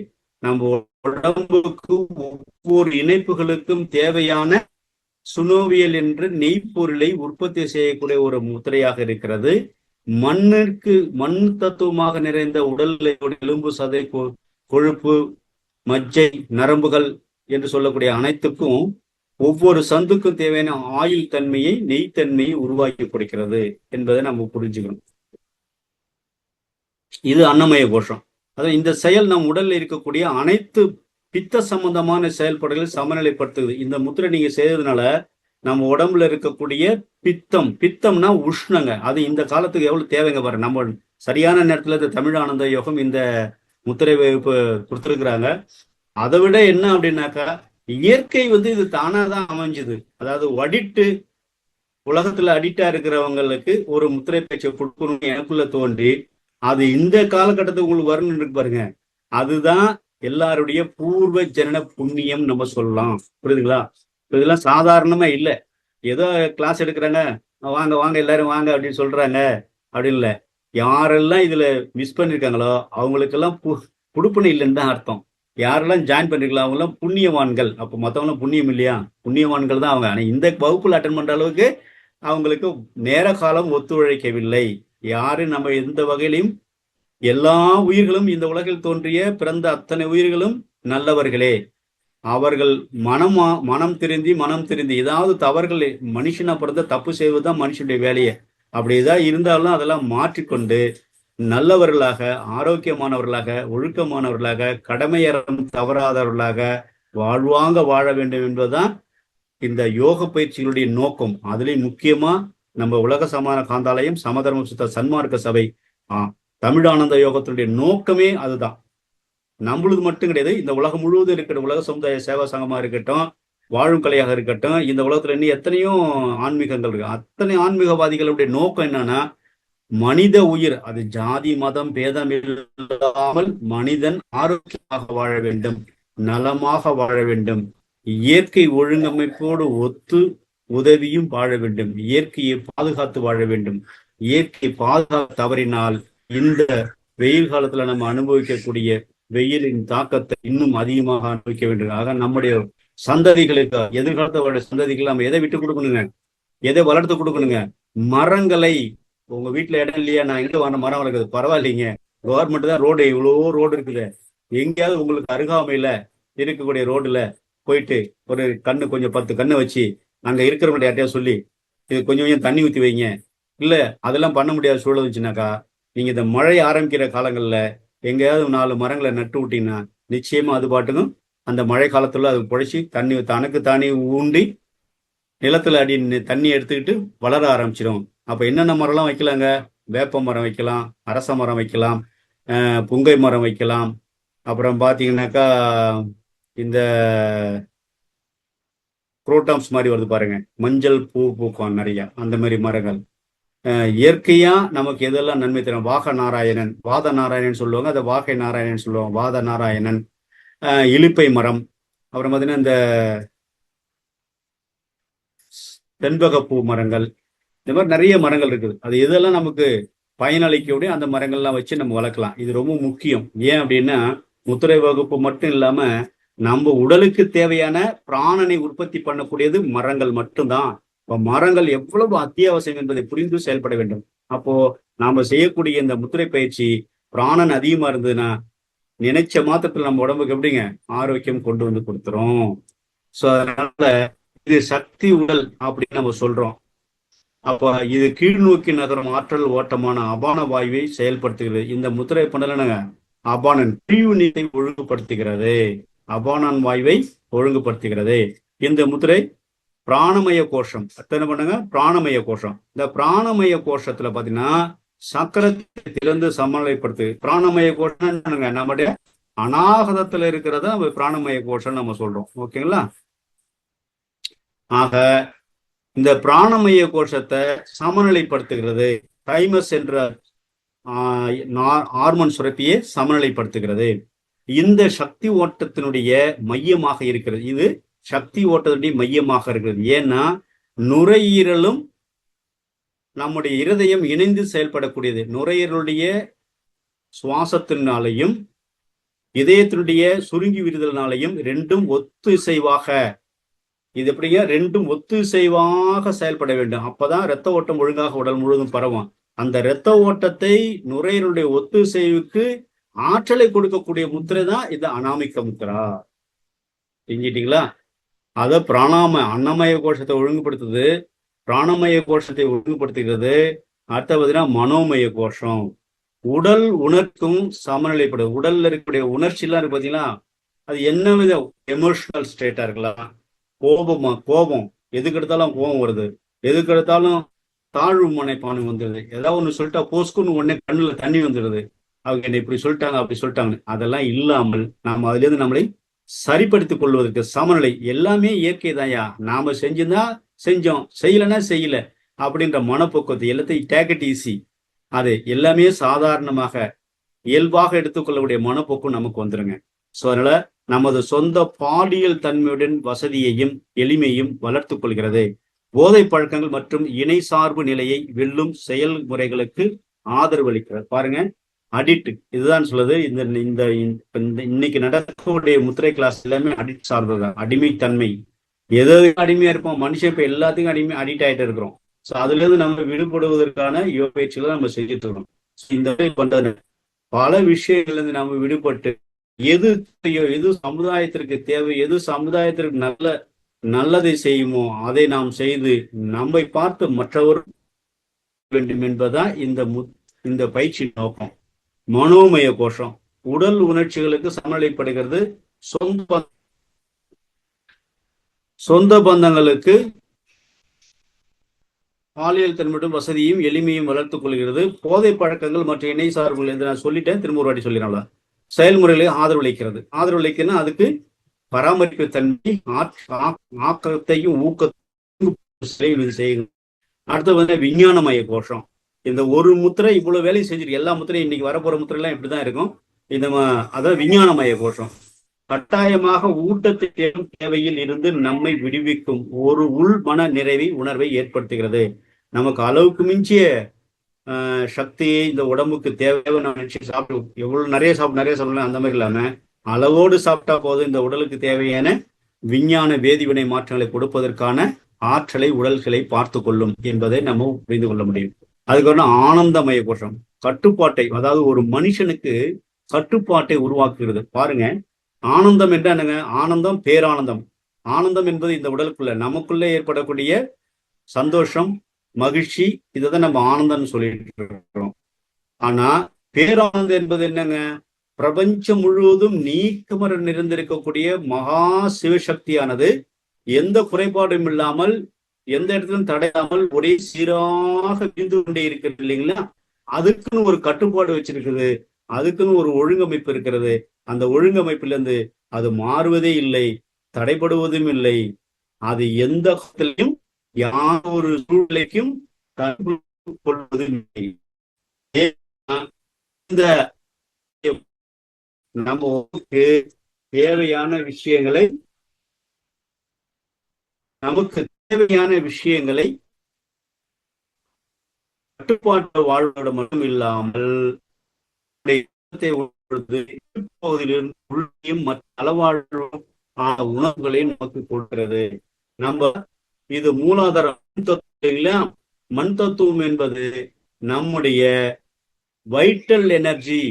Speaker 2: நம்ம உடம்புக்கு ஒவ்வொரு இணைப்புகளுக்கும் தேவையான சுனோவியல் என்ற நெய்ப்பொருளை உற்பத்தி செய்யக்கூடிய ஒரு முத்திரையாக இருக்கிறது. மண் தத்துவமாக நிறைந்த உடல் எலும்பு, சதை, கொழுப்பு, மஜ்ஜை, நரம்புகள் என்று சொல்லக்கூடிய அனைத்துக்கும் ஒவ்வொரு சந்துக்கும் தேவையான ஆயுள் தன்மையை, நெய்த்தன்மையை உருவாக்கி கொடுக்கிறது என்பதை நம்ம புரிஞ்சுக்கணும். இது அன்னமய கோஷம். அதாவது இந்த செயல் நம் உடல்ல இருக்கக்கூடிய அனைத்து பித்த சம்பந்தமான செயல்பாடுகளை சமநிலைப்படுத்துது. இந்த முத்திரை நீங்க செய்யறதுனால நம்ம உடம்புல இருக்கக்கூடிய பித்தம்னா உஷ்ணங்க, அது இந்த காலத்துக்கு எவ்வளவு தேவைங்க பாரு. நம்ம சரியான நேரத்துல இந்த தமிழ் ஆனந்த யோகம் இந்த முத்திரை வகுப்பு கொடுத்துருக்குறாங்க. அதை விட என்ன அப்படின்னாக்கா, இயற்கை இது தானாதான் அமைஞ்சுது. அதாவது உலகத்துல அடிக்டா இருக்கிறவங்களுக்கு ஒரு முத்திரை பயிற்சியை கொடுக்கணும்னு எனக்குள்ள தோன்றி, அது இந்த காலகட்டத்துக்கு உங்களுக்கு வரணும்னு இருக்கு பாருங்க. அதுதான் எல்லாருடைய பூர்வ ஜனன புண்ணியம் நம்ம சொல்லலாம். புரியுதுங்களா? இதெல்லாம் சாதாரணமா இல்லை. ஏதோ கிளாஸ் எடுக்கிறாங்க, வாங்க வாங்க எல்லாரும் வாங்க அப்படின்னு சொல்றாங்க அப்படின்னு இல்லை. யாரெல்லாம் இதுல மிஸ் பண்ணிருக்காங்களோ அவங்களுக்கெல்லாம் புடுப்பணி இல்லைன்னு தான் அர்த்தம். யாரெல்லாம் ஜாயின் பண்ணிருக்கலாம் அவங்கெல்லாம் புண்ணியவான்கள். அப்போ மற்றவங்களாம் புண்ணியம் இல்லையா? புண்ணியவான்கள் தான் அவங்க. ஆனா இந்த வகுப்புல அட்டன் பண்ற அளவுக்கு அவங்களுக்கு நேர காலம் ஒத்துழைக்கவில்லை. யாரு நம்ம எந்த வகையிலையும், எல்லா உயிர்களும் இந்த உலகில் தோன்றிய பிறந்த அத்தனை உயிர்களும் நல்லவர்களே. அவர்கள் மனம் திருந்தி ஏதாவது தவறுகள், மனுஷனா பிறந்த தப்பு செய்வதுதான் மனுஷனுடைய வேலையை. அப்படிதான் இருந்தாலும் அதெல்லாம் மாற்றிக்கொண்டு நல்லவர்களாக, ஆரோக்கியமானவர்களாக, ஒழுக்கமானவர்களாக, கடமையறம் தவறாதவர்களாக வாழ்வாங்க வாழ வேண்டும் என்பதுதான் இந்த யோக பயிற்சிகளுடைய நோக்கம். அதுலேயும் முக்கியமா நம்ம உலக சமான காந்தாலயம், சமதர்ம சுத்த சன்மார்க்க சபை, தமிழானந்த யோகத்தினுடைய நோக்கமே அதுதான். நம்மளுது மட்டும் கிடையாது, இந்த உலகம் முழுவதும் இருக்கிற உலக சமுதாய சேவா சங்கமா இருக்கட்டும், வாழும் கலையாக இருக்கட்டும், இந்த உலகத்துல இன்னும் எத்தனையோ ஆன்மீகங்கள் இருக்கு. அத்தனை ஆன்மீகவாதிகளுடைய நோக்கம் என்னன்னா, மனித உயிர், அது ஜாதி மதம் பேதம் இல்லாமல் மனிதன் ஆரோக்கியமாக வாழ வேண்டும், நலமாக வாழ வேண்டும், இயற்கை ஒழுங்கமைப்போடு ஒத்து உதவியும் வாழ வேண்டும், இயற்கையை பாதுகாத்து வாழ வேண்டும். இயற்கை பாதுகாத்து தவறினால் இந்த வெயில் காலத்துல நம்ம அனுபவிக்கக்கூடிய வெயிலின் தாக்கத்தை இன்னும் அதிகமாக அனுபவிக்க வேண்டும். ஆக நம்முடைய சந்ததிகளுக்கு, எதிர்காலத்தோட சந்ததிகள் நம்ம எதை விட்டு கொடுக்கணுங்க, எதை வளர்த்து கொடுக்கணுங்க? மரங்களை. உங்க வீட்டுல இடம் இல்லையா? நான் எங்கிட்ட வர மரம் வளர்க்குது, பரவாயில்லைங்க. கவர்மெண்ட் தான் ரோடு, இவ்வளோ ரோடு இருக்குது. எங்கேயாவது உங்களுக்கு அருகாமையில இருக்கக்கூடிய ரோடுல போயிட்டு ஒரு கொஞ்சம் 10 கண்ணை வச்சு அங்க இருக்கிறவங்க யார்ட்டையா சொல்லி இது கொஞ்சம் தண்ணி ஊற்றி வைங்க. இல்ல அதெல்லாம் பண்ண முடியாத சூழல் இருந்துச்சுனாக்கா, நீங்க இந்த மழை ஆரம்பிக்கிற காலங்கள்ல எங்கேயாவது 4 மரங்களை நட்டு விட்டீங்கன்னா நிச்சயமா அது பாட்டுக்கும் அந்த மழை காலத்துல அது பொழைச்சி தனக்கு தானே ஊண்டி நிலத்துல அடி தண்ணி எடுத்துக்கிட்டு வளர ஆரம்பிச்சிடும். அப்ப என்னென்ன மரம்லாம் வைக்கலாங்க? வேப்ப மரம் வைக்கலாம், அரச மரம் வைக்கலாம், புங்கை மரம் வைக்கலாம். அப்புறம் பாத்தீங்கன்னாக்கா இந்த குரோட்டாம்ஸ் மாதிரி வருது பாருங்க, மஞ்சள் பூ பூக்கும் நிறைய, அந்த மாதிரி மரங்கள். இயற்கையா நமக்கு எதெல்லாம் நன்மை தரும், வாக நாராயணன், வாத நாராயணன் சொல்லுவாங்க, அதை வாகை நாராயணன் சொல்லுவாங்க. வாத நாராயணன், இலுப்பை மரம், அப்புறம் பார்த்தீங்கன்னா இந்த தென்பகப்பூ மரங்கள், இந்த மாதிரி நிறைய மரங்கள் இருக்குது. அது எதெல்லாம் நமக்கு பயனளிக்கக்கூடிய அந்த மரங்கள்லாம் வச்சு நம்ம வளர்க்கலாம். இது ரொம்ப முக்கியம். ஏன் அப்படின்னா முத்திரை வகுப்பு மட்டும் இல்லாம நம்ம உடலுக்கு தேவையான பிராணனை உற்பத்தி பண்ணக்கூடியது மரங்கள் மட்டும்தான். இப்போ மரங்கள் எவ்வளவு அத்தியாவசியம் என்பதை புரிந்து செயல்பட வேண்டும். அப்போ நாம செய்யக்கூடிய இந்த முத்திரை பயிற்சி பிராணன் அதிகமா இருந்ததுன்னா நினைச்ச மாத்திரத்தில் நம்ம உடம்புக்கு எப்படிங்க ஆரோக்கியம் கொண்டு வந்து கொடுத்துரும். ஸோ அதனால இது சக்தி உடல் அப்படின்னு நம்ம சொல்றோம். அப்ப இது கீழ்நோக்கி நகரும் ஆற்றல் ஓட்டமான அபான வாயுவை செயல்படுத்துகிறது. இந்த முத்திரை பண்ணலங்க அபானன் பிரிவு நீரை ஒழுங்குபடுத்துகிறது, அபானன் வாயுவை ஒழுங்குபடுத்துகிறது. இந்த முத்திரை பிராணமய கோஷம். என்ன பண்ணுங்க, பிராணமய கோஷம். இந்த பிராணமய கோஷத்துல பாத்தீங்கன்னா சக்கரத்தை திறந்து சமநிலைப்படுத்து. பிராணமய கோஷம் என்னங்க, நம்முடைய அநாகதத்துல இருக்கிறத நம்ம பிராணமய கோஷம் நம்ம சொல்றோம். ஓகேங்களா? ஆக இந்த பிராணமய கோஷத்தை சமநிலைப்படுத்துகிறது. தைமஸ் என்ற ஹார்மோன் சுரப்பியை சமநிலைப்படுத்துகிறது. இந்த சக்தி ஓட்டத்தினுடைய மையமாக இருக்கிறது. இது சக்தி ஓட்டத்தினுடைய மையமாக இருக்கிறது. ஏன்னா நுரையீரலும் நம்முடைய இருதயம் இணைந்து செயல்படக்கூடியது. நுரையீரலுடைய சுவாசத்தினாலையும் இதயத்தினுடைய சுருங்கி விரிதலினாலையும் ரெண்டும் ஒத்துசைவாக, இது எப்படிங்க, ரெண்டும் ஒத்துசைவாக செயல்பட வேண்டும். அப்பதான் இரத்த ஓட்டம் ஒழுங்காக உடல் முழுவதும் பரவும். அந்த இரத்த ஓட்டத்தை நுரையீரலுடைய ஒத்துசைவுக்கு ஆற்றலை கொடுக்கக்கூடிய முத்திரை தான் இது அநாமிக முத்திரா. தெரிஞ்சிட்டீங்களா? அத அன்னமய கோஷத்தை ஒழுங்குபடுத்துது, பிராணமய கோஷத்தை ஒழுங்குபடுத்துகிறது. அடுத்த பார்த்தீங்கன்னா மனோமய கோஷம் உடல் உணர்க்கும் சமநிலைப்படுது. உடல்ல இருக்கக்கூடிய உணர்ச்சி எல்லாம் இருக்கு பார்த்தீங்களா, அது என்ன வித எமோஷனல் ஸ்டேட்டா இருக்கலாம். கோபம், எதுக்கு எடுத்தாலும் கோபம் வருது, எதுக்கு எடுத்தாலும் தாழ்வு மனைப்பானு வந்துடுது. ஏதாவது ஒண்ணு சொல்லிட்டா போஸ்குன்னு உடனே கண்ணுல தண்ணி வந்துடுது. அவங்க என்ன இப்படி சொல்லிட்டாங்க அப்படி சொல்லிட்டாங்க. அதெல்லாம் இல்லாமல் நாம அதுல இருந்து நம்மளை சரிப்படுத்திக் கொள்வதற்கு சமநிலை எல்லாமே இயற்கை தான்யா. நாம செஞ்சுதான் செஞ்சோம், செய்யலன்னா செய்யல அப்படின்ற மனப்போக்கத்தை எல்லாத்தையும் டேக் இட் ஈஸி, அது எல்லாமே சாதாரணமாக இயல்பாக எடுத்துக்கொள்ளக்கூடிய மனப்போக்கம் நமக்கு வந்துருங்க. ஸோ அதனால நமது சொந்த பாலியல் தன்மையுடன் வசதியையும் எளிமையும் வளர்த்து கொள்கிறது. போதை பழக்கங்கள் மற்றும் இணை சார்பு நிலையை வெல்லும் செயல்முறைகளுக்கு ஆதரவு அளிக்கிறது. பாருங்க, அடிக்ட் இதுதான் சொல்லுது. இந்த இன்னைக்கு நடக்கக்கூடிய முத்திரை கிளாஸ் எல்லாமே அடிக்ட் சார்ந்தது, அடிமைத்தன்மை. எது அடிமையா இருப்போம் மனுஷன், இப்ப எல்லாத்துக்கும் அடிக்ட் ஆயிட்டு இருக்கிறோம். ஸோ அதுல இருந்து நம்ம விடுபடுவதற்கான யோக பயிற்சிகளை நம்ம செஞ்சுட்டு இருக்கோம். இந்த பண்றது பல விஷயங்கள்ல இருந்து நம்ம விடுபட்டு எது எது சமுதாயத்திற்கு தேவை, எது சமுதாயத்திற்கு நல்லதை செய்யுமோ அதை நாம் செய்து நம்மை பார்த்து மற்றவர் வேண்டும் என்பதுதான் இந்த பயிற்சி நோக்கம். மனோமய கோஷம் உடல் உணர்ச்சிகளுக்கு சமநிலைப்படுகிறது. சொந்த பந்தங்களுக்கு பாலியல் தன்மையுடன் வசதியும் எளிமையும் வளர்த்துக் கொள்கிறது. போதை பழக்கங்கள் மற்றும் இணை சார்புகள் என்று நான் சொல்லிட்டேன், திரும்ப ஒரு வாட்டி சொல்லிடுறேன். செயல்முறைகளை ஆதரவளிக்கிறது. ஆதரவளிக்கன்னா அதுக்கு பராமரிப்பு தன்மை, ஆக்கத்தையும் ஊக்கத்தையும் செய்யும். அடுத்து வந்து விஞ்ஞானமய கோஷம். இந்த ஒரு முத்திரை இவ்வளவு வேலையை செஞ்சிருக்கு. எல்லா முத்திரையும் இன்னைக்கு வரப்போற முத்திரை எல்லாம் இப்படிதான் இருக்கும். அதாவது விஞ்ஞானமய கோஷம் கட்டாயமாக ஊட்டத்தை தேடும் தேவையில் இருந்து நம்மை விடுவிக்கும் ஒரு உள் மன நிறைவை உணர்வை ஏற்படுத்துகிறது. நமக்கு அளவுக்கு மிஞ்சிய சக்தியை இந்த உடம்புக்கு தேவையான சாப்பிட்டு எவ்வளவு நிறைய சாப்பிடலாம் அந்த மாதிரி இல்லாம அளவோடு சாப்பிட்டா போதும். இந்த உடலுக்கு தேவையான விஞ்ஞான வேதிவினை மாற்றங்களை கொடுப்பதற்கான ஆற்றலை உடல்களை பார்த்து கொள்ளும் என்பதை நம்ம புரிந்து கொள்ள முடியும். அதுக்கப்புறம் ஆனந்தமய கோஷம் கட்டுப்பாட்டை, அதாவது ஒரு மனுஷனுக்கு கட்டுப்பாட்டை உருவாக்குகிறது. பாருங்க, ஆனந்தம் என்ற என்னங்க, ஆனந்தம் பேரானந்தம். ஆனந்தம் என்பது இந்த உடலுக்குள்ள நமக்குள்ளே ஏற்படக்கூடிய சந்தோஷம், மகிழ்ச்சி, இதைதான் நம்ம ஆனந்தம்னு சொல்லிட்டு இருக்கிறோம். ஆனா பேரானந்தம் என்பது என்னங்க, பிரபஞ்சம் முழுவதும் நீக்கமர நிறைந்திருக்கக்கூடிய மகா சிவசக்தியானது எந்த குறைபாடும் இல்லாமல் எந்த இடத்திலும் தடையாமல் ஒரே சீராக விரிந்து கொண்டே இருக்கிறது இல்லைங்களா. அதுக்குன்னு ஒரு கட்டுப்பாடு வச்சிருக்குது, அதுக்குன்னு ஒரு ஒழுங்கமைப்பு இருக்கிறது. அந்த ஒழுங்கமைப்புல இருந்து அது மாறுவதே இல்லை, தடைபடுவதும் இல்லை. அது எந்த இடத்திலையும் யார் ஒரு சூழ்நிலைக்கும் கொள்வது இல்லை. இந்த நமக்கு தேவையான விஷயங்களை நமக்கு தேவையான விஷயங்களை கட்டுப்பாட்டு வாழ்வோட மட்டும் இல்லாமல் பகுதியிலிருந்து உள்ளேயும் மற்ற அளவாழ்வும் உணவுகளையும் நமக்கு கொடுக்கிறது. நம்ம இது மூலாதார மண் தத்துவம் என்பது நம்முடைய வைட்டல் எனர்ஜி,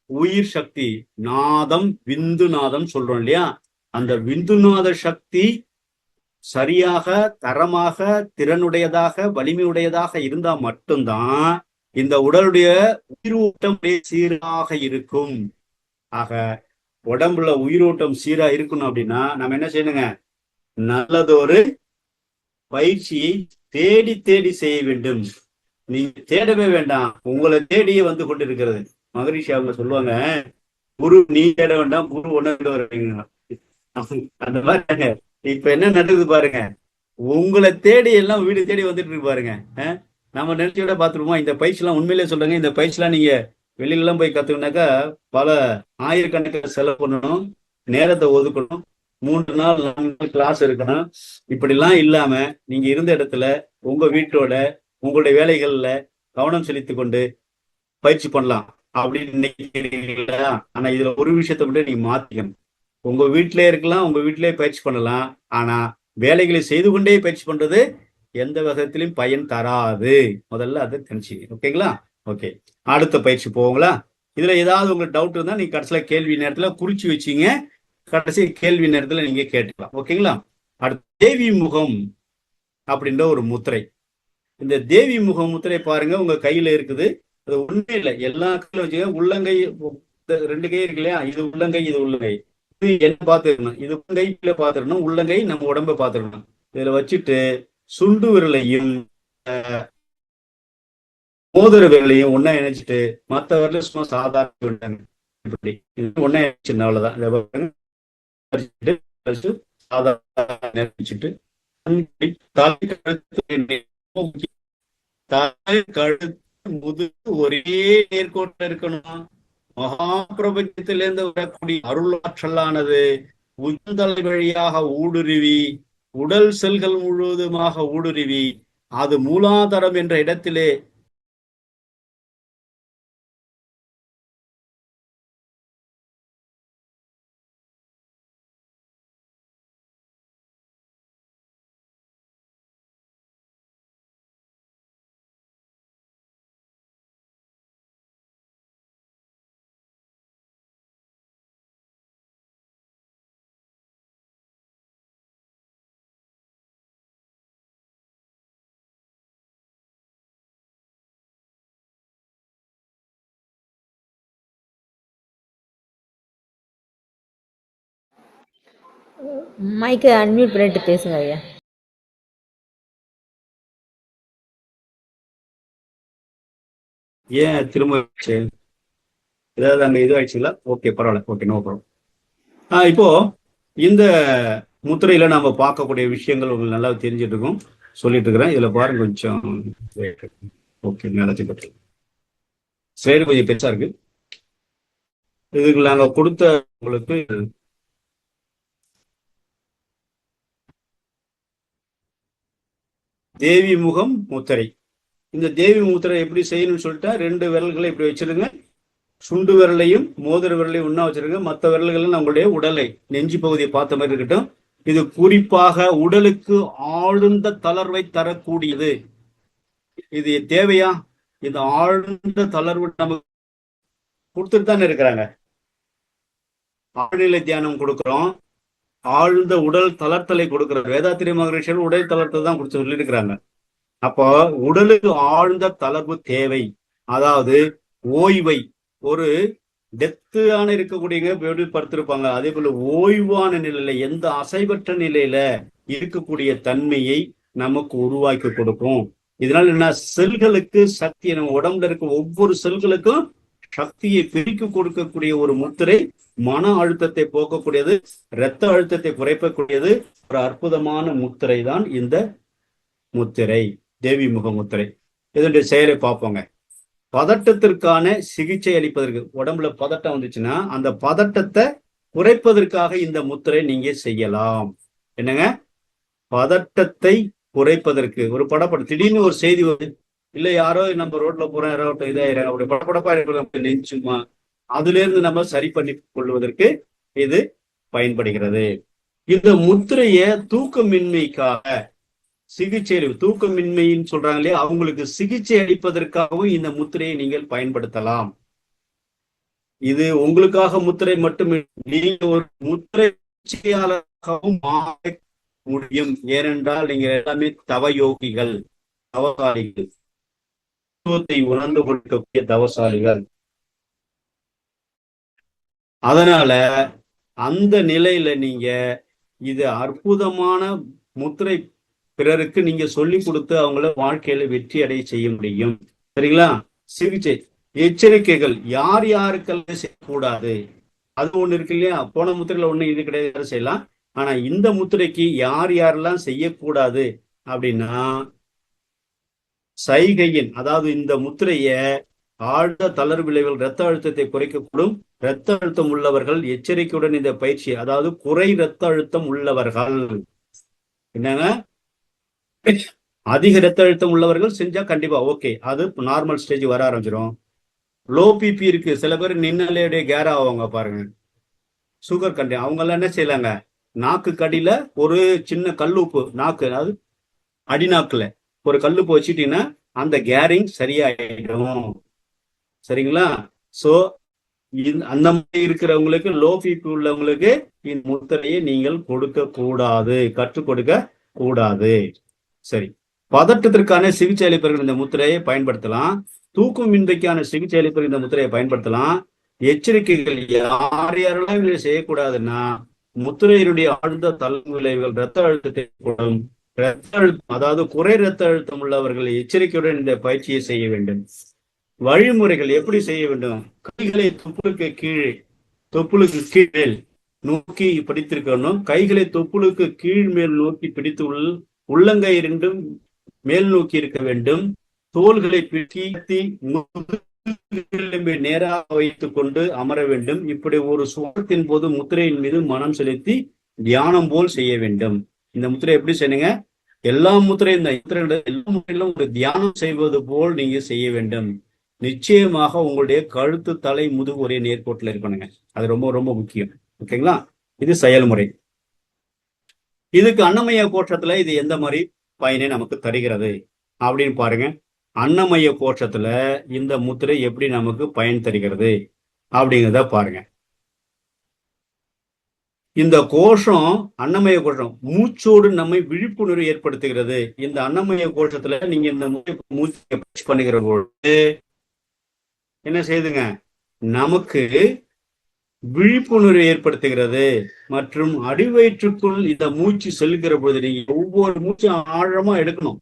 Speaker 2: உயிர் சக்தி, நாதம், விந்து நாதம் சொல்றோம் இல்லையா? அந்த விந்துநாத சக்தி சரியாக, தரமாக, திறனுடையதாக, வலிமையுடையதாக இருந்தா மட்டும்தான் இந்த உடலுடைய உயிரோட்டம் சீராக இருக்கும். ஆக உடம்புல உயிரோட்டம் சீரா இருக்கணும் அப்படின்னா நம்ம என்ன செய்யணுங்க? நல்லதொரு பயிற்சியை தேடி தேடி செய்ய வேண்டும். நீங்க தேடவே வேண்டாம், உங்களை தேடியே வந்து கொண்டிருக்கிறது. மகரிஷி அவங்க சொல்லுவாங்க, குரு நீ தேட வேண்டாம், குரு ஒண்ணு வரீங்க. அந்த மாதிரி இப்ப என்ன நடக்குது பாருங்க, உங்களை தேடி எல்லாம் வீடு தேடி வந்துட்டு இருக்கு பாருங்க. நம்ம நினைச்சோட பாத்துருவோம். இந்த பயிற்சி எல்லாம் உண்மையிலேயே சொல்றாங்க, இந்த பயிற்சி எல்லாம் நீங்க வெளியில எல்லாம் போய் கத்துக்கினாக்கா பல ஆயிரக்கணக்கில் செலவு பண்ணணும், நேரத்தை ஒதுக்கணும், 3 நாள் 4 நாள் கிளாஸ் இருக்கணும். இப்படிலாம் இல்லாம நீங்க இருந்த இடத்துல உங்க வீட்டோட உங்களுடைய வேலைகள்ல கவனம் செலுத்தி கொண்டு பயிற்சி பண்ணலாம் அப்படின்னு நினைக்கிறீங்களா? ஆனா இதுல ஒரு விஷயத்த மட்டும் நீங்க மாத்திக்கணும். உங்க வீட்டிலே இருக்கலாம், உங்க வீட்டிலே பயிற்சி பண்ணலாம். ஆனா வேலைகளை செய்து கொண்டே பயிற்சி பண்றது எந்த விதத்திலும் பயன் தராது. முதல்ல அதை தெரிஞ்சுக்க. ஓகேங்களா? ஓகே, அடுத்த பயிற்சி போங்களா? இதுல ஏதாவது உங்களுக்கு டவுட் இருந்தா நீங்க கடைசியில கேள்வி நேரத்துல குறிச்சு வச்சீங்க, கடைசி கேள்வி நேரத்துல நீங்க கேட்டுக்கலாம். ஓகேங்களா? அடுத்த தேவி முகம் அப்படின்ற ஒரு முத்திரை. இந்த தேவி முகம் முத்திரை பாருங்க, உங்க கையில இருக்குது. அது ஒண்ணுமே இல்லை, எல்லா கையில வச்சுக்க. உள்ளங்கை 2 கை இருக்கு இல்லையா? இது உள்ளங்கை, இது உள்ளங்கை. இது என்ன பார்த்துக்கணும், இது கையில பார்த்துக்கணும், உள்ளங்கை நம்ம உடம்ப பார்த்துக்கணும். இதுல வச்சுட்டு சுண்டு விரலையும் மோதிர விரலையும் ஒன்னா இணைச்சிட்டு மற்ற விரல சும்மா சாதாரண இப்படி ஒன்னா இணைச்சிருந்தா அவ்வளவுதான். சாதாரண கழுத்து முதுகு ஒரே நேர்கோட்டில் இருக்கணும். மகாபிரபஞ்சத்திலிருந்து வரக்கூடிய அருளாற்றலானது உச்சந்தலை வழியாக ஊடுருவி உடல் செல்கள் முழுவதுமாக ஊடுருவி அது மூலாதாரம் என்ற இடத்திலே
Speaker 1: மைக்கை அன்மியூட் பண்ணிட்டு பேசுங்க ஐயா.
Speaker 2: ஏன் திரும்ப ஏதாவது அங்க இது ஆயிடுச்சுங்களா? ஓகே, பரவாயில்ல. Okay, no problem. இப்போ இந்த முத்திரையில நாம பார்க்கக்கூடிய விஷயங்கள் உங்களுக்கு நல்லா தெரிஞ்சிட்டு இருக்கும், சொல்லிட்டு இருக்கிறேன். இதுல பாருங்க கொஞ்சம். ஓகே, நல்லா சரி, கொஞ்சம் பெருசா இருக்கு. இதுக்கு நாங்க கொடுத்த உங்களுக்கு தேவி முகம் முத்திரை. இந்த தேவி முத்திரை எப்படி செய்யணும்னு சொல்லிட்டா, 2 விரல்களை இப்படி வச்சிருங்க. சுண்டு விரலையும் மோதிர விரலையும் ஒன்னா வச்சிருங்க. மற்ற விரல்களும் நம்மளுடைய உடலை நெஞ்சு பகுதியை பார்த்த மாதிரி இருக்கட்டும். இது குறிப்பாக உடலுக்கு ஆழ்ந்த தளர்வை தரக்கூடியது. இது தேவையா? இந்த ஆழ்ந்த தளர்வு நமக்கு கொடுத்துட்டு தானே இருக்கிறாங்க. ஆழ்நிலை தியானம் கொடுக்கிறோம், ஆழ்ந்த உடல் தளர்த்தலை கொடுக்கிறார். வேதாத்திரி மகரிஷிகள் உடல் தளர்த்தல் தான் கொடுத்து சொல்லி இருக்கிறாங்க. அப்போ உடலுக்கு ஆழ்ந்த தளர்வு தேவை. அதாவது ஓய்வை, ஒரு டெத்தான இருக்கக்கூடியவங்க எப்படி படுத்திருப்பாங்க, அதே போல ஓய்வான நிலையில, எந்த அசைவற்ற நிலையில இருக்கக்கூடிய தன்மையை நமக்கு உருவாக்கி கொடுக்கும். இதனால என்ன, செல்களுக்கு சக்தி, நம்ம உடம்புல இருக்க ஒவ்வொரு செல்களுக்கும் சக்தியை பிரிக்க கொடுக்கக்கூடிய ஒரு முத்திரை. மன அழுத்தத்தை போக்கக்கூடியது, இரத்த அழுத்தத்தை குறைக்கக்கூடியது. ஒரு அற்புதமான முத்திரை தான் இந்த முத்திரை, தேவி முக முத்திரை. இதனுடைய செயலை பார்ப்போங்க. பதட்டத்திற்கான சிகிச்சை அளிப்பதற்கு, உடம்புல பதட்டம் வந்துச்சுன்னா அந்த பதட்டத்தை குறைப்பதற்காக இந்த முத்திரை நீங்க செய்யலாம். என்னங்க, பதட்டத்தை குறைப்பதற்கு. ஒரு படப்படம், திடீர்னு ஒரு செய்தி வருது, இல்ல யாரோ நம்ம ரோட்ல போறோம், யாரோ இதாயிரம், அப்படி படப்படப்பா இருக்கிற நெஞ்சுமா, அதுல இருந்து நம்ம சரி பண்ணி கொள்வதற்கு இது பயன்படுகிறது. இந்த முத்திரைய தூக்கமின்மைக்காக சிகிச்சை, தூக்கமின்மைன்னு சொல்றாங்க இல்லையா, அவங்களுக்கு சிகிச்சை அளிப்பதற்காகவும் இந்த முத்திரையை நீங்கள் பயன்படுத்தலாம். இது உங்களுக்காக முத்திரை மட்டும், நீங்க ஒரு முத்திரை சிகிச்சையாளராகவும் மாற முடியும். ஏனென்றால் நீங்க எல்லாமே தவயோகிகள், தவசாலிகள், உணர்ந்து கொண்டிருக்கக்கூடிய தவசாலிகள். அதனால அந்த நிலையில நீங்க இது அற்புதமான முத்திரை பிறருக்கு நீங்க சொல்லி கொடுத்து அவங்கள வாழ்க்கையில வெற்றி அடைய செய்ய முடியும். சரிங்களா? சிகிச்சை எச்சரிக்கைகள் யார் யாருக்கெல்லாம் செய்யக்கூடாது, அது ஒண்ணு இருக்கு இல்லையா. போன முத்திரையில ஒண்ணு இது கிடையாது, செய்யலாம். ஆனா இந்த முத்திரைக்கு யார் யாரெல்லாம் செய்யக்கூடாது அப்படின்னா, சைகையின், அதாவது இந்த முத்திரைய ஆழ்ந்த தளர் விளைவுகள், இரத்த அழுத்தத்தை குறைக்கக்கூடும். இரத்த அழுத்தம் உள்ளவர்கள் எச்சரிக்கையுடன் இந்த பயிற்சி, அதாவது குறை இரத்த அழுத்தம் உள்ளவர்கள், என்னங்க, அதிக இரத்த அழுத்தம் உள்ளவர்கள் செஞ்சா கண்டிப்பா ஓகே, அது நார்மல் ஸ்டேஜ் வர ஆரம்பிச்சிடும். லோ பிபி இருக்கு, சில பேர் நின்னலையுடைய கேர் ஆவாங்க பாருங்க, சுகர் கண்டி, அவங்க எல்லாம் என்ன செய்யலாங்க, நாக்கு கடியில ஒரு சின்ன கல்லுப்பு, நாக்கு அதாவது அடிநாக்குல ஒரு கல்லுப்பு வச்சுட்டீங்கன்னா அந்த கேரிங் சரியாயிடும். சரிங்களா? சோ அந்த மாதிரி இருக்கிறவங்களுக்கு, லோ பிபி உள்ளவங்களுக்கு இந்த முத்திரையை நீங்கள் கொடுக்க கூடாது, கற்றுக் கொடுக்க கூடாது. சரி, பதட்டத்திற்கான சிகிச்சை அளிப்பவர்கள் இந்த முத்திரையை பயன்படுத்தலாம். தூக்கமின்மைக்கான சிகிச்சை அளிப்பவர்கள் இந்த முத்திரையை பயன்படுத்தலாம். எச்சரிக்கைகள் யார் யாரெல்லாம் இதை செய்யக்கூடாதுன்னா, முத்திரையினுடைய ஆழ்ந்த தளர்வு விளைவுகள், இரத்த அழுத்தத்தை கூடும். இரத்த அழுத்தம், அதாவது குறை இரத்த அழுத்தம் உள்ளவர்கள் எச்சரிக்கையுடன் இந்த பயிற்சியை செய்ய வேண்டும். வழிமுறைகள் எப்படி செய்ய வேண்டும்? கைகளை தொப்புளுக்கு கீழே, தொப்புளுக்கு கீழ் நோக்கி பிடித்திருக்கணும். கைகளை தொப்புளுக்கு கீழ் மேல் நோக்கி பிடித்து உள்ளங்கை இரண்டும் மேல் நோக்கி இருக்க வேண்டும். தோள்களை பிடித்தி நேராக வைத்துக் கொண்டு அமர வேண்டும். இப்படி ஒரு சுவாசத்தின் போது முத்திரையின் மீது மனம் செலுத்தி தியானம் போல் செய்ய வேண்டும். இந்த முத்திரை எப்படி செய்யுங்க? எல்லா முத்திரையும், இந்த எல்லா முத்திரையிலும் ஒரு தியானம் செய்வது போல் நீங்க செய்ய வேண்டும். நிச்சயமாக உங்களுடைய கழுத்து, தலை, முதுகு ஒரே நேர்கோட்டில் இருக்கணுங்க. அது ரொம்ப ரொம்ப முக்கியம். ஓகேங்களா? இது செயல்முறை. இதுக்கு அன்னமய கோஷத்துல இது எந்த மாதிரி பயனை நமக்கு தருகிறது அப்படின்னு பாருங்க. அன்னமய கோஷத்துல இந்த முத்திரை எப்படி நமக்கு பயன் தருகிறது அப்படிங்கிறத பாருங்க. இந்த கோஷம், அன்னமய கோஷம் மூச்சோடு நம்மை விழிப்புணர்வு ஏற்படுத்துகிறது. இந்த அன்னமய கோஷத்துல நீங்க இந்த மூச்சு பண்ணுகிற பொழுது என்ன செய்யுதுங்க, நமக்கு விழிப்புணர்வு ஏற்படுத்துகிறது. மற்றும் அடிவயிற்றுக்குள் இந்த மூச்சு செல்கிற பொழுது நீங்க ஒவ்வொரு மூச்சும் ஆழமா எடுக்கணும்.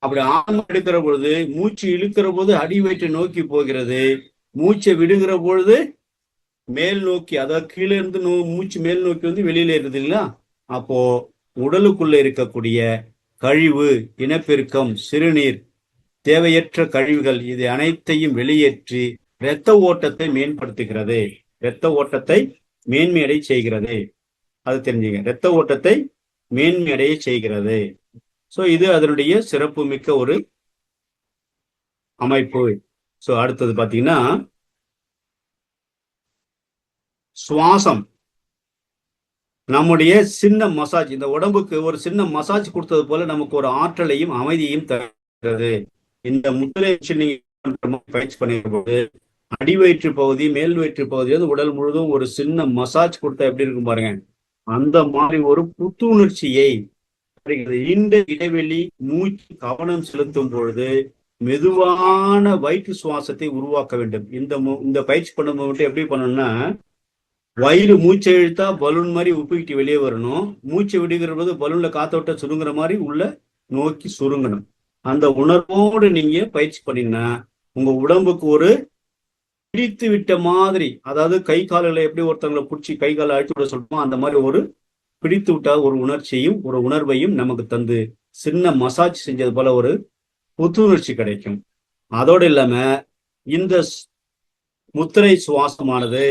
Speaker 2: அப்படி ஆழமா எடுக்கிற பொழுது, மூச்சு இழுக்கிற போது அடிவயிற்றை நோக்கி போகிறது, மூச்சை விடுகிற பொழுது மேல் நோக்கி, அதாவது கீழே இருந்து மூச்சு மேல் நோக்கி வந்து வெளியில இருக்குதுங்களா. அப்போ உடலுக்குள்ள இருக்கக்கூடிய கழிவு, இனப்பெருக்கம், சிறுநீர், தேவையற்ற கழிவுகள், இது அனைத்தையும் வெளியேற்றி இரத்த ஓட்டத்தை மேம்படுத்துகிறது. இரத்த ஓட்டத்தை மேன்மையடை செய்கிறது. அது தெரிஞ்சுங்க, இரத்த ஓட்டத்தை மேன்மையடைய செய்கிறது. சோ இது அதனுடைய சிறப்பு மிக்க ஒரு அமைப்பு. சோ அடுத்தது பாத்தீங்கன்னா சுவாசம். நம்முடைய சின்ன மசாஜ், இந்த உடம்புக்கு ஒரு சின்ன மசாஜ் கொடுத்தது போல நமக்கு ஒரு ஆற்றலையும் அமைதியையும் தருகிறது. இந்த முத்திரை பயிற்சி பண்ணுகிற போது அடிவயிற்று பகுதி, மேல் வயிற்று பகுதி வந்து உடல் முழுதும் ஒரு சின்ன மசாஜ் கொடுத்தா எப்படி இருக்கும் பாருங்க. அந்த மாதிரி ஒரு புத்துணர்ச்சியை, நீண்ட இடைவெளி மூச்சு கவனம் செலுத்தும் பொழுது மெதுவான வயிற்று சுவாசத்தை உருவாக்க வேண்டும். இந்த பயிற்சி பண்ணும்போது எப்படி பண்ணணும்னா, வயிறு மூச்சை இழுத்தா பலூன் மாதிரி உப்பிக்கிட்டு வெளியே வரணும். மூச்சை விடுகிற போது பலூன்ல காத்தோட்ட சுருங்குற மாதிரி உள்ள நோக்கி சுருங்கணும். அந்த உணர்வோடு நீங்க பயிற்சி பண்ணீங்கன்னா உங்க உடம்புக்கு ஒரு பிடித்து விட்ட மாதிரி, அதாவது கை கால்களை எப்படி ஒருத்தவங்களை பிடிச்சி கை காலை அழித்து விட சொல்லுவோம், அந்த மாதிரி ஒரு பிடித்து விட்டா ஒரு உணர்ச்சியும் ஒரு உணர்வையும் நமக்கு தந்து சின்ன மசாஜ் செஞ்சது போல ஒரு புத்துணர்ச்சி கிடைக்கும். அதோடு இல்லாம இந்த முத்திரை சுவாசமானது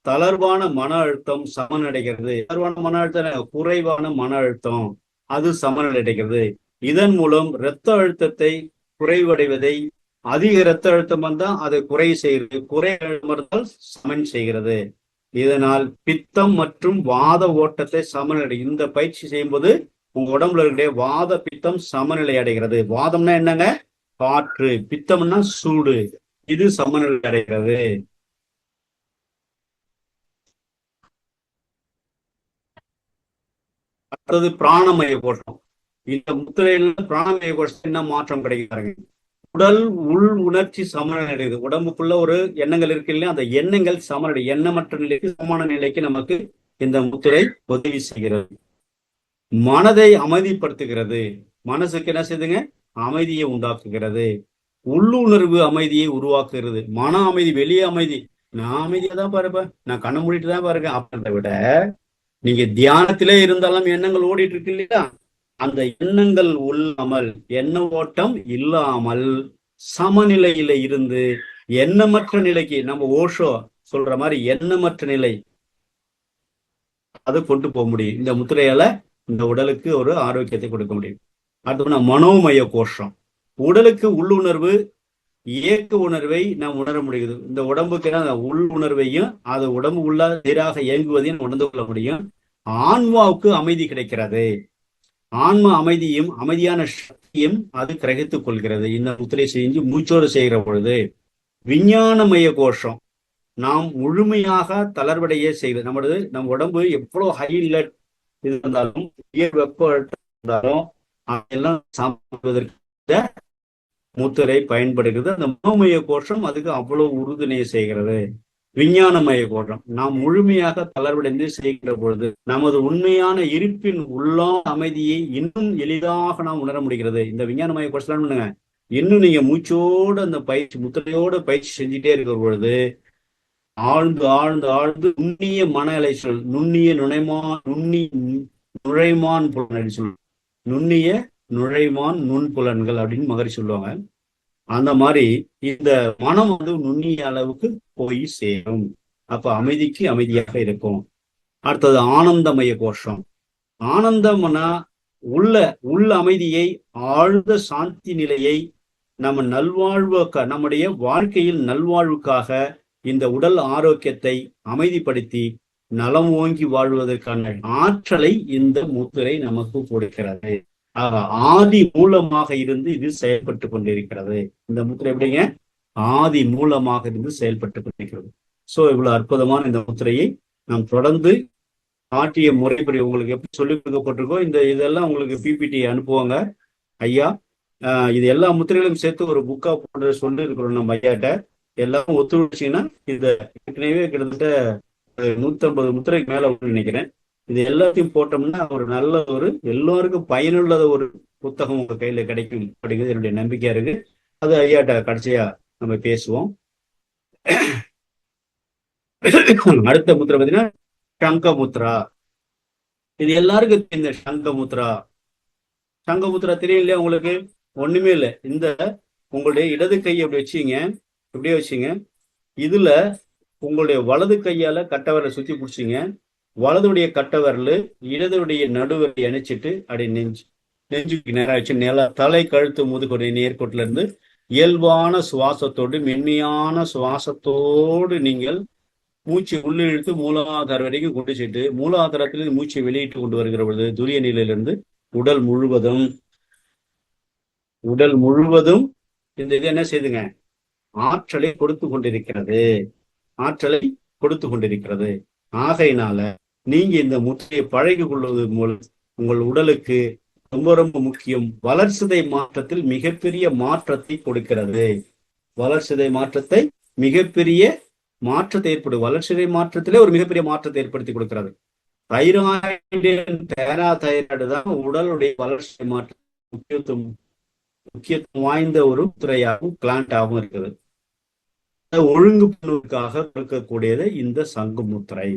Speaker 2: தளர்வான மன அழுத்தம் சமனடைகிறது. தளர்வான மன அழுத்தம், குறைவான மன அழுத்தம் அது சமநிலைகிறது. இதன் மூலம் இரத்த அழுத்தத்தை குறைவடைவதை, அதிக இரத்த அழுத்தம் வந்தா அதை குறை செய்கிறது, குறை இருந்தால் சமன் செய்கிறது. இதனால் பித்தம் மற்றும் வாத ஓட்டத்தை சமநிலை, இந்த பயிற்சி செய்யும்போது உங்க உடம்புல இருக்கிற வாத பித்தம் சமநிலை அடைகிறது. வாதம்னா என்னங்க? காற்று. பித்தம்னா சூடு. இது சமநிலை அடைகிறது. அடுத்தது பிராணமய கோஷம். இந்த முத்திரையில பிராணமய கோஷம் என்ன மாற்றம் கிடைக்கிறாங்க? உடல் உள் உணர்ச்சி சமநிலை அடையுது. உடம்புக்குள்ள ஒரு எண்ணங்கள் இருக்கு இல்லையா, அந்த எண்ணங்கள் சமநிலை, எண்ணமற்ற நிலைக்கு சமான நிலைக்கு நமக்கு இந்த முத்திரை உதவி செய்கிறது. மனதை அமைதிப்படுத்துகிறது. மனசுக்கு என்ன செய்யுதுங்க? அமைதியை உண்டாக்குகிறது. உள்ளுணர்வு அமைதியை உருவாக்குகிறது. மன அமைதி, வெளியே அமைதி, நான் அமைதியா தான் பாருப்பேன், நான் கண்ணை மூடிட்டு தான் பாருங்க அப்படின்றத விட, நீங்க தியானத்திலே இருந்தாலும் எண்ணங்கள் ஓடிட்டு இருக்கு இல்லையா, அந்த எண்ணங்கள் இல்லாமல், எண்ண ஓட்டம் இல்லாமல் சமநிலையில இருந்து எண்ணமற்ற நிலைக்கு, நம்ம ஓஷோ சொல்ற மாதிரி எண்ணமற்ற நிலை, அது கொண்டு போக முடியும். இந்த முத்திரையால இந்த உடலுக்கு ஒரு ஆரோக்கியத்தை கொடுக்க முடியும். அடுத்து மனோமய கோஷம். உடலுக்கு உள்ளுணர்வு, இயக்க உணர்வை நாம் உணர முடியுது. இந்த உடம்புக்கு உள் உணர்வையும் அது உடம்பு உள்ள சீராக இயங்குவதையும் உணர்ந்து கொள்ள முடியும். ஆன்மாவுக்கு அமைதி கிடைக்கிறது. ஆன்மா அமைதியும் அமைதியான சக்தியும் அது கிரகித்துக் கொள்கிறது இந்த முத்திரை செஞ்சு மூச்சோடு செய்கிற பொழுது. விஞ்ஞானமய கோஷம். நாம் முழுமையாக தளர்வடைய செய்வது. நம் உடம்பு எவ்வளவு ஹைல இருந்தாலும், வெப்ப இருந்தாலும் அதெல்லாம் சாப்பிடுவதற்கு முத்திரை பயன்படுகிறது. அந்த மனோமய கோஷம் அதுக்கு அவ்வளவு உறுதுணையை செய்கிறது. விஞ்ஞானமய கோஷம். நாம் முழுமையாக தளர்வடைந்து செய்கிற பொழுது நமது உண்மையான இருப்பின் உள்ளா அமைதியை இன்னும் எளிதாக நாம் உணர முடிகிறது. இந்த விஞ்ஞானமய கோஷம் பண்ணுங்க, இன்னும் நீங்க மூச்சோடு அந்த பயிற்சி, முத்திரையோட பயிற்சி செஞ்சுட்டே இருக்கிற பொழுது ஆழ்ந்து ஆழ்ந்து ஆழ்ந்து நுண்ணிய மன அலைச்சல், நுண்ணிய நுழைமான் புலன் சொல்லுவாங்க. நுண்ணிய நுழைமான் நுண்புலன்கள் அப்படின்னு மகரி சொல்லுவாங்க. அந்த மாதிரி இந்த மனம் நுண்ணிய அளவுக்கு போய் சேரும். அப்ப அமைதிக்கு அமைதியாக இருக்கும். அடுத்தது ஆனந்தமய கோஷம். ஆனந்தம்னா உள்ள அமைதியை, ஆழ்ந்த சாந்தி நிலையை, நம்முடைய வாழ்க்கையில் நல்வாழ்வுக்காக இந்த உடல் ஆரோக்கியத்தை அமைதிப்படுத்தி நலம் ஓங்கி வாழ்வதற்கான ஆற்றலை இந்த முத்திரை நமக்கு கொடுக்கிறது. ஆதி மூலமாக இருந்து இது செயல்பட்டு கொண்டிருக்கிறது. இந்த முத்திரை எப்படிங்க? ஆதி மூலமாக இருந்து செயல்பட்டு கொண்டிருக்கிறது. சோ இவ்வளவு அற்புதமான இந்த முத்திரையை நாம் தொடர்ந்து காட்டிய முறைப்படி உங்களுக்கு எப்படி சொல்லிக் கொடுக்கப்பட்டிருக்கோ, இதெல்லாம் உங்களுக்கு பிபிடி அனுப்புவாங்க ஐயா. இது எல்லா முத்திரைகளும் சேர்த்து ஒரு புக்கா போட்டு சொல்லி இருக்கிறோம் நம்ம ஐயாட்ட. எல்லாம் ஒத்துழைச்சிங்கன்னா இதை ஏற்கனவே கிட்டத்தட்ட 150 முத்திரைக்கு மேல நினைக்கிறேன். இது எல்லாத்தையும் போட்டோம்னா ஒரு நல்ல எல்லாருக்கும் பயனுள்ளத ஒரு புத்தகம் உங்க கையில கிடைக்கும் அப்படிங்கிறது என்னுடைய நம்பிக்கையா இருக்கு. அது ஐயாட்ட கடைசியா நம்ம பேசுவோம். அடுத்த முத்திரை பார்த்தீங்கன்னா சங்கமுத்ரா. இது எல்லாருக்கும் இந்த சங்கமுத்ரா. சங்கமுத்ரா தெரியும் இல்லையா உங்களுக்கு? ஒண்ணுமே இல்லை. இந்த உங்களுடைய இடது கையை அப்படி வச்சுங்க, இப்படியே வச்சுங்க. இதுல உங்களுடைய வலது கையால கட்டவரை சுத்தி பிடிச்சிங்க. வலதுடைய கட்டவரல் இடதுடைய நடுவரை இணைச்சிட்டு அப்படி நெஞ்சுக்கு நேரம் வச்சு தலை கழுத்து முதுகுடைய நேர்கோட்டில இருந்து இயல்பான சுவாசத்தோடு, மென்மையான சுவாசத்தோடு நீங்கள் மூச்சு உள்ள இழுத்து மூலாதார வரைக்கும் கொண்டு சென்று மூலாதாரத்திலிருந்து மூச்சை வெளியிட்டு கொண்டு வருகிற பொழுது துரிய நிலையிலிருந்து உடல் முழுவதும் இந்த இது என்ன செய்துங்க? ஆற்றலை கொடுத்து கொண்டிருக்கிறது. ஆகையினால நீங்க இந்த முத்திரையை பழகி கொள்வது மூலம் உங்கள் உடலுக்கு ரொம்ப ரொம்ப முக்கியம். வளர்சிதை மாற்றத்தில் மிகப்பெரிய மாற்றத்தை கொடுக்கிறது. வளர்சிதை மாற்றத்தை மிகப்பெரிய மாற்றத்தை ஏற்படும். வளர்சிதை மாற்றத்திலே ஒரு மிகப்பெரிய மாற்றத்தை ஏற்படுத்தி கொடுக்கிறது. தைராய்டு, பேராதைராய்டு தான் உடலுடைய வளர்ச்சி மாற்றம் முக்கியத்துவம் வாய்ந்த ஒரு துறையாகவும் கிளாண்டாகவும் இருக்குது. ஒழுங்கு பண்ணுவதற்காக இருக்கக்கூடியது இந்த சங்கு முத்திரை.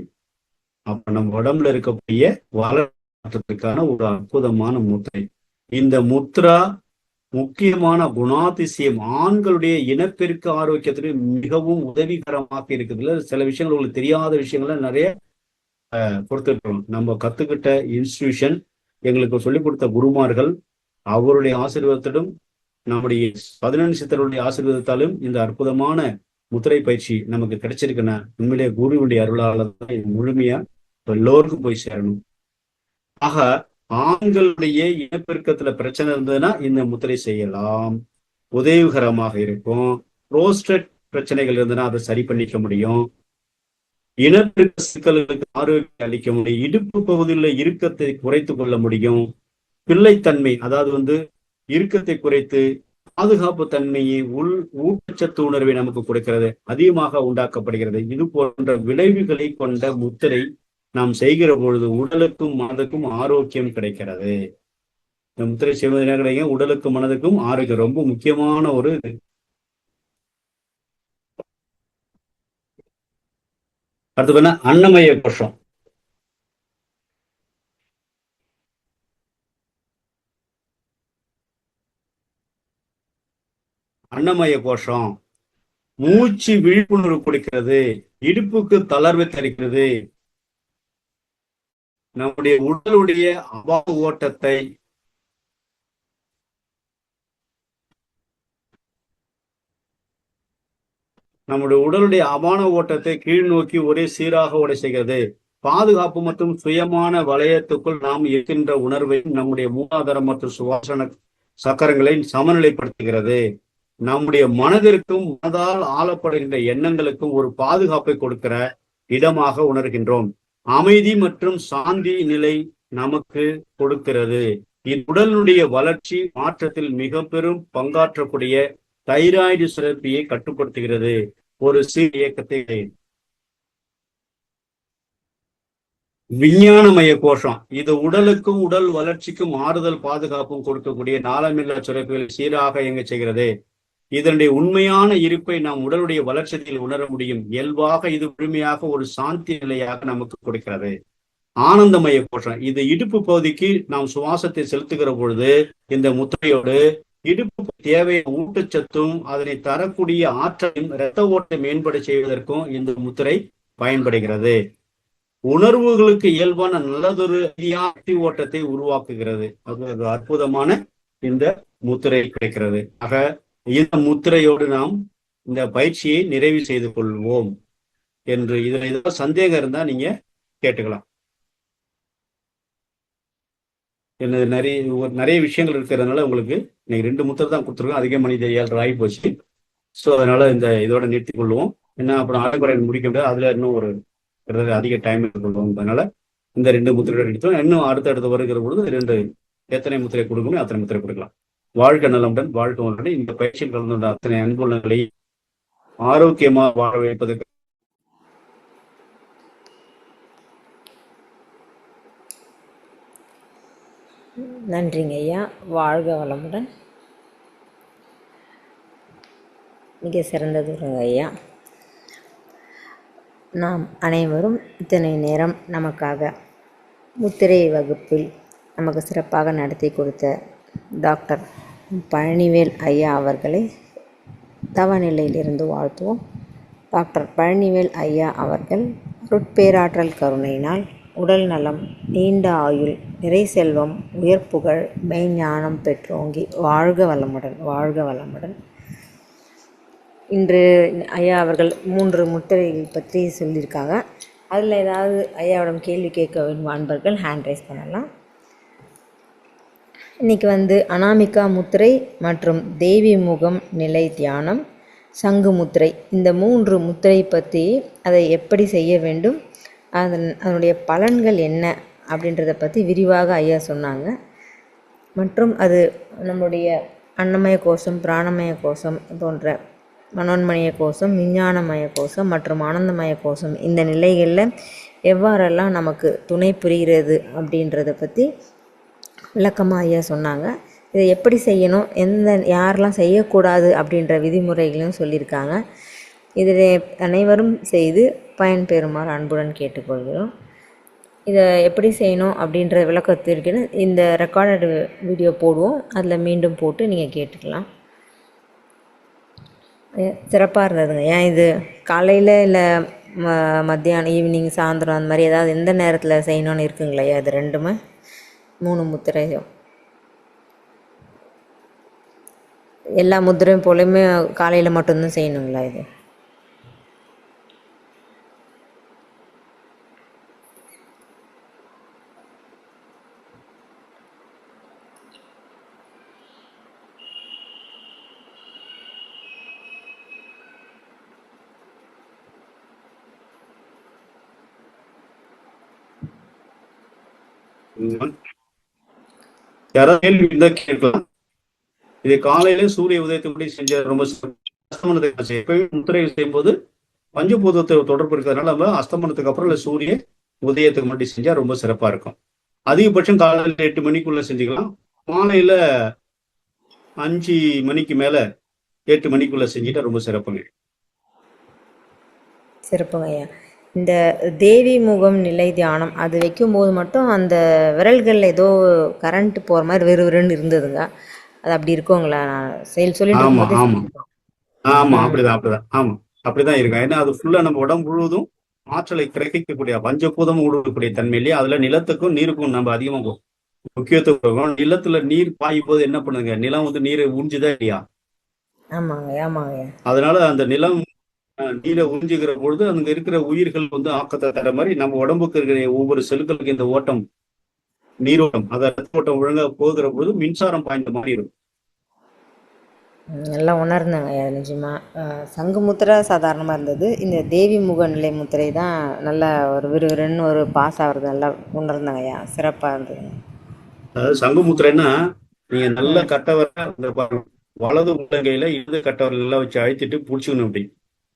Speaker 2: அப்ப நம்ம உடம்புல இருக்கக்கூடிய வளர்ச்சிக்கான ஒரு அற்புதமான முத்திரை. இந்த முத்ரா முக்கியமான குணாதிசயம் ஆண்களுடைய இனப்பெருக்க ஆரோக்கியத்திற்கு மிகவும் உதவிகரமாக இருக்குதுல. சில விஷயங்கள் உங்களுக்கு தெரியாத விஷயங்கள நிறைய கொடுத்துருக்கோம். நம்ம கத்துக்கிட்ட இன்ஸ்டிடியூஷன், எங்களுக்கு சொல்லிக் கொடுத்த குருமார்கள், அவருடைய ஆசீர்வாதத்திலும் நம்முடைய 11 சித்தருடைய ஆசீர்வாதத்தாலும் இந்த அற்புதமான முத்திரை பயிற்சி நமக்கு கிடைச்சிருக்குன்னா உண்மையிலே குருவுடைய அருளாளர் தான் முழுமையா எல்லோருக்கும் போய் சேரணும். ஆக ஆண்களுடைய இனப்பெருக்கத்துல பிரச்சனை இருந்ததுன்னா இந்த முத்திரை செய்யலாம், உதவிகரமாக இருக்கும். ரோஸ்டட் பிரச்சனைகள் இருந்ததுன்னா அதை சரி பண்ணிக்க முடியும். இனப்பெருக்க சிக்கல்களுக்கு ஆரோக்கியம் அளிக்க முடியும். இடுப்பு பகுதியில் இறுக்கத்தை குறைத்து கொள்ள முடியும். பிள்ளைத்தன்மை, அதாவது இறுக்கத்தை குறைத்து பாதுகாப்பு தன்மையை ஊட்டச்சத்து உணர்வை நமக்கு கொடுக்கிறது, அதிகமாக உண்டாக்கப்படுகிறது. இது போன்ற விளைவுகளை கொண்ட முத்திரை நாம் செய்கிற பொழுது உடலுக்கும் மனதுக்கும் ஆரோக்கியம் கிடைக்கிறது. இந்த முத்திரை செய்வது என்ன கிடைக்கும்? உடலுக்கும் மனதுக்கும் ஆரோக்கியம் ரொம்ப முக்கியமான ஒரு இது. அடுத்து அன்னமய கோஷம். அன்னமய கோஷம் மூச்சு விழிப்புணர்வு கொடுக்கிறது, இடுப்புக்கு தளர்வை தருகிறது, நம்முடைய உடலுடைய அபாவ ஓட்டத்தை கீழ் நோக்கி ஒரே சீராக ஓட செய்கிறது. பாதுகாப்பு மற்றும் சுயமான வளையத்துக்குள் நாம் இருக்கின்ற உணர்வை நம்முடைய மூலாதாரம் மற்றும் சுவாசன சக்கரங்களை சமநிலைப்படுத்துகிறது. நம்முடைய மனதிற்கும் மனதால் ஆளப்படுகின்ற எண்ணங்களுக்கும் ஒரு பாதுகாப்பை கொடுக்கிற இடமாக உணர்கின்றோம். அமைதி மற்றும் சாந்தி நிலை நமக்கு கொடுக்கிறது. உடலுடைய வளர்ச்சி மாற்றத்தில் மிக பெரும் பங்காற்றக்கூடிய தைராய்டு சுரப்பியை கட்டுப்படுத்துகிறது. ஒரு சீர் இயக்கத்தை. விஞ்ஞானமய கோஷம், இது உடலுக்கும் உடல் வளர்ச்சிக்கும் ஆறுதல் பாதுகாப்பும் கொடுக்கக்கூடிய நாளமில்லா சுரப்பிகளை சீராக இயங்க செய்கிறது. இதனுடைய உண்மையான இருப்பை நாம் உடலுடைய வளர்ச்சியில் உணர முடியும். இயல்பாக இது முழுமையாக ஒரு சாந்தி நிலையாக நமக்கு கொடுக்கிறது. ஆனந்தமய கோஷம், இது இடுப்பு பகுதிக்கு நாம் சுவாசத்தை செலுத்துகிற பொழுது இந்த முத்திரையோடு இடுப்பு தேவையான ஊட்டச்சத்தும் அதனை தரக்கூடிய ஆற்றலையும் இரத்த ஓட்டை மேம்பட செய்வதற்கும் இந்த முத்திரை பயன்படுகிறது. உணர்வுகளுக்கு இயல்பான நல்லதொரு ஓட்டத்தை உருவாக்குகிறது. அது அற்புதமான இந்த முத்திரை கிடைக்கிறது. ஆக இந்த முத்திரையோடு நாம் இந்த பயிற்சியை நிறைவு செய்து கொள்வோம் என்று. இதுல ஏதாவது சந்தேகம் இருந்தா நீங்க கேட்டுக்கலாம். என்ன நிறைய விஷயங்கள் இருக்கிறதுனால உங்களுக்கு இன்னைக்கு 2 முத்திரை தான் கொடுத்துருக்கோம். அதிக மனித 7:30 ஆகி போச்சு. ஸோ அதனால இந்த இதோட நிறுத்திக் கொள்வோம். என்ன அப்புறம் அரைக்குறை முடிக்க முடியாது, அதுல இன்னும் ஒரு அதிக டைம் எடுத்துக்கொள்வோம். அதனால இந்த 2 முத்திரைகள் எடுத்தோம். இன்னும் அடுத்தடுத்து வருகிற பொழுது எத்தனை முத்திரை கொடுக்கணும் அத்தனை முத்திரை கொடுக்கலாம். வாழ்க நலமுடன், வாழ்க வளமுடன். இந்த பயிற்சியில் கலந்து கொண்ட அத்தனை அன்புள்ளங்களை ஆரோக்கியமாக வாழ வைப்பதற்கு
Speaker 1: நன்றிங்க ஐயா. வாழ்க வளமுடன். மிக சிறந்ததுங்க ஐயா. நாம் அனைவரும் இத்தனை நேரம் நமக்காக முத்திரை வகுப்பில் நமக்கு சிறப்பாக நடத்தி கொடுத்த டாக்டர் பழனிவேல் ஐயா அவர்களை தவநிலையிலிருந்து வாழ்த்துவோம். டாக்டர் பழனிவேல் ஐயா அவர்கள் அருட்பேராற்றல் கருணையினால் உடல் நலம், நீண்ட ஆயுள், நிறை செல்வம், உயர்ப்புகழ், மெய்ஞானம் பெற்றோங்கி வாழ்க வளமுடன், வாழ்க வளமுடன். இன்று ஐயா அவர்கள் 3 முத்திரைகள் பற்றி சொல்லியிருக்காங்க. அதில் ஏதாவது ஐயாவிடம் கேள்வி கேட்க விரும்பும் அன்பர்கள் ஹேண்ட் ரைஸ் பண்ணலாம். இன்றைக்கி அனாமிகா முத்திரை மற்றும் தேவி முகம் நிலை தியானம், சங்கு முத்திரை, இந்த 3 முத்திரை பற்றி அதை எப்படி செய்ய வேண்டும், அதனுடைய பலன்கள் என்ன அப்படின்றத பற்றி விரிவாக ஐயா சொன்னாங்க. மற்றும் அது நம்முடைய அன்னமய கோஷம், பிராணமய கோஷம் போன்ற மனோன்மணிய கோஷம், விஞ்ஞானமய கோஷம் மற்றும் ஆனந்தமய கோஷம், இந்த நிலைகளில் எவ்வாறெல்லாம் நமக்கு துணை புரிகிறது அப்படின்றத பற்றி விளக்கமாக ஐயா சொன்னாங்க. இதை எப்படி செய்யணும், யாரெல்லாம் செய்யக்கூடாது அப்படின்ற விதிமுறைகளையும் சொல்லியிருக்காங்க. இதில் அனைவரும் செய்து பயன்பெறுமாறு அன்புடன் கேட்டுக்கொள்கிறோம். இதை எப்படி செய்யணும் அப்படின்ற விளக்கத்திற்கு இந்த ரெக்கார்டடு வீடியோ போடுவோம், அதில் மீண்டும் போட்டு நீங்கள் கேட்டுக்கலாம். சிறப்பாக இருந்ததுங்க. ஏன் இது காலையில் இல்லை மத்தியானம் ஈவினிங் சாயந்தரம் அந்த மாதிரி ஏதாவது எந்த நேரத்தில் செய்யணும்னு இருக்குங்களா? இது ரெண்டுமே 3 முத்திரையும் எல்லா முத்திரையும் போலையுமே காலையில் மட்டும்தான் செய்யணுங்களா இது?
Speaker 2: யாராவது கேள்வி இருந்தா கேட்கலாம். இது காலையில சூரிய உதயத்துக்கு செஞ்ச ரொம்ப அஸ்தமனத்துக்கு எப்பயும் முத்திரை செய்யும் போது பஞ்சபூதத்தை தொடர்பு இருக்கிறதுனால நம்ம அஸ்தமனத்துக்கு அப்புறம் இல்ல சூரிய உதயத்துக்கு மட்டும் செஞ்சா ரொம்ப சிறப்பா இருக்கும். அதிகபட்சம் காலையில 8 மணிக்குள்ள செஞ்சுக்கலாம். மாலையில 5 மணிக்கு மேல 8 மணிக்குள்ள செஞ்சுட்டா ரொம்ப சிறப்புங்க.
Speaker 1: சிறப்புங்க ஐயா. இந்த தேவி முகம் நிலை தியானம் அது வைக்கும்போது மட்டும் அந்த விரல்களில் ஏதோ கரண்ட் போகிற மாதிரி விறுவிறுன்னு இருந்ததுங்க. அது அப்படி இருக்குங்களா? நான் செயல் சொல்லிட்டு
Speaker 2: ஆமா
Speaker 1: இருக்கும்போது
Speaker 2: ஆமா ஆமா அப்படிதான் ஆமா அப்படிதான் இருக்கும். ஏன்னா அது ஃபுல்லா நம்ம உடம்பு முழுவதும் ஆற்றலை கிரகிக்கக்கூடிய பஞ்சபூதம் ஊடுருவக்கூடிய தன்மையிலேயே அதுல நிலத்துக்கும் நீருக்கும் நம்ம அதிகமா முக்கியத்துவம் கொடுக்கணும். நிலத்துல நீர் பாயும் போது என்ன பண்ணுங்க, நிலம் வந்து நீரை உறிஞ்சுதான் இல்லையா?
Speaker 1: ஆமாங்க ஆமாங்க.
Speaker 2: அதனால அந்த நிலம் நீரை உறிஞ்சுகிற பொழுது அங்க இருக்கிற உயிர்கள் வந்து ஆக்கத்தை தர மாதிரி நம்ம உடம்புக்கு இருக்கிற ஒவ்வொரு செல்களுக்கு இந்த ஓட்டம் நீரோட்டம் அதை ரத்த ஓட்டம் ஒழுங்கா போகிற பொழுது மின்சாரம் பாய்ந்த மாதிரி இருக்கும்.
Speaker 1: நல்லா உணர்ந்தேங்க ஐயா. நிஜமா சங்கு முத்திரை சாதாரணமாக இருந்தது. இந்த தேவி முக நிலை முத்திரை தான் நல்லா ஒரு விறுவிறுன்னு ஒரு பாஸ் ஆகிறது நல்லா உணர்ந்தேங்க ஐயா. சிறப்பாக இருந்ததுங்க.
Speaker 2: அதாவது சங்குமுத்திரைன்னா நீங்க நல்ல கட்டவரை வலது உள்ளங்கையில இடது கட்டவர்கள் எல்லாம் வச்சு அழுத்திட்டு புடிச்சுக்கணும். அப்படி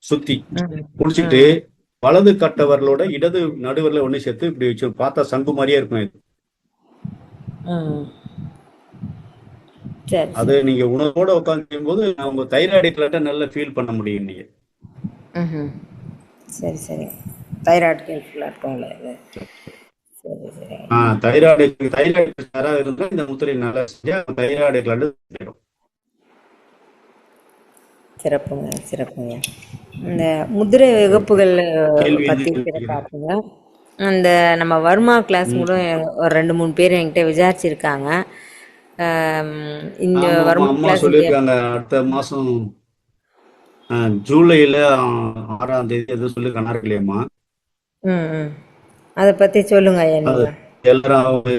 Speaker 2: சுத்தி புடிச்சிட்டு வலது கட்டவர்களோட இடது நடுவரில் ஒண்ணு சேர்த்து இப்படி வச்சு பார்த்தா சங்கு மாதிரியே இருக்கும். இது அது நீங்க உணவோட உட்காந்து போது உங்க தைராய்டு கிளாட்ட நல்லா ஃபீல் பண்ண முடியும் நீங்க.
Speaker 1: சரி சரி. தைராய்டு ஹெல்ப்ஃபுல்லா இருக்குங்களா இது? சரி சரி.
Speaker 2: தைராய்டு யாராவது இருந்தா இந்த முத்திரை நல்லா செஞ்சா தைராய்டு கிளாண்டு
Speaker 1: சிறப்புங்க சிறப்புங்க. இந்த முதிரை வகுப்புகள் பற்றி சிறப்பாக அந்த நம்ம வர்மா கிளாஸ் கூட ஒரு 2-3 பேர் என்கிட்ட விசாரிச்சிருக்காங்க. இந்த வர்மா கிளாஸ்
Speaker 2: சொல்லியிருக்காங்க. அடுத்த மாசம் ஜூலைல 6ஆம் தேதி எதுவும் சொல்லி கணார்களேம்மா.
Speaker 1: அதை பத்தி சொல்லுங்க ஐயா நீங்க.
Speaker 2: எல்லாரும்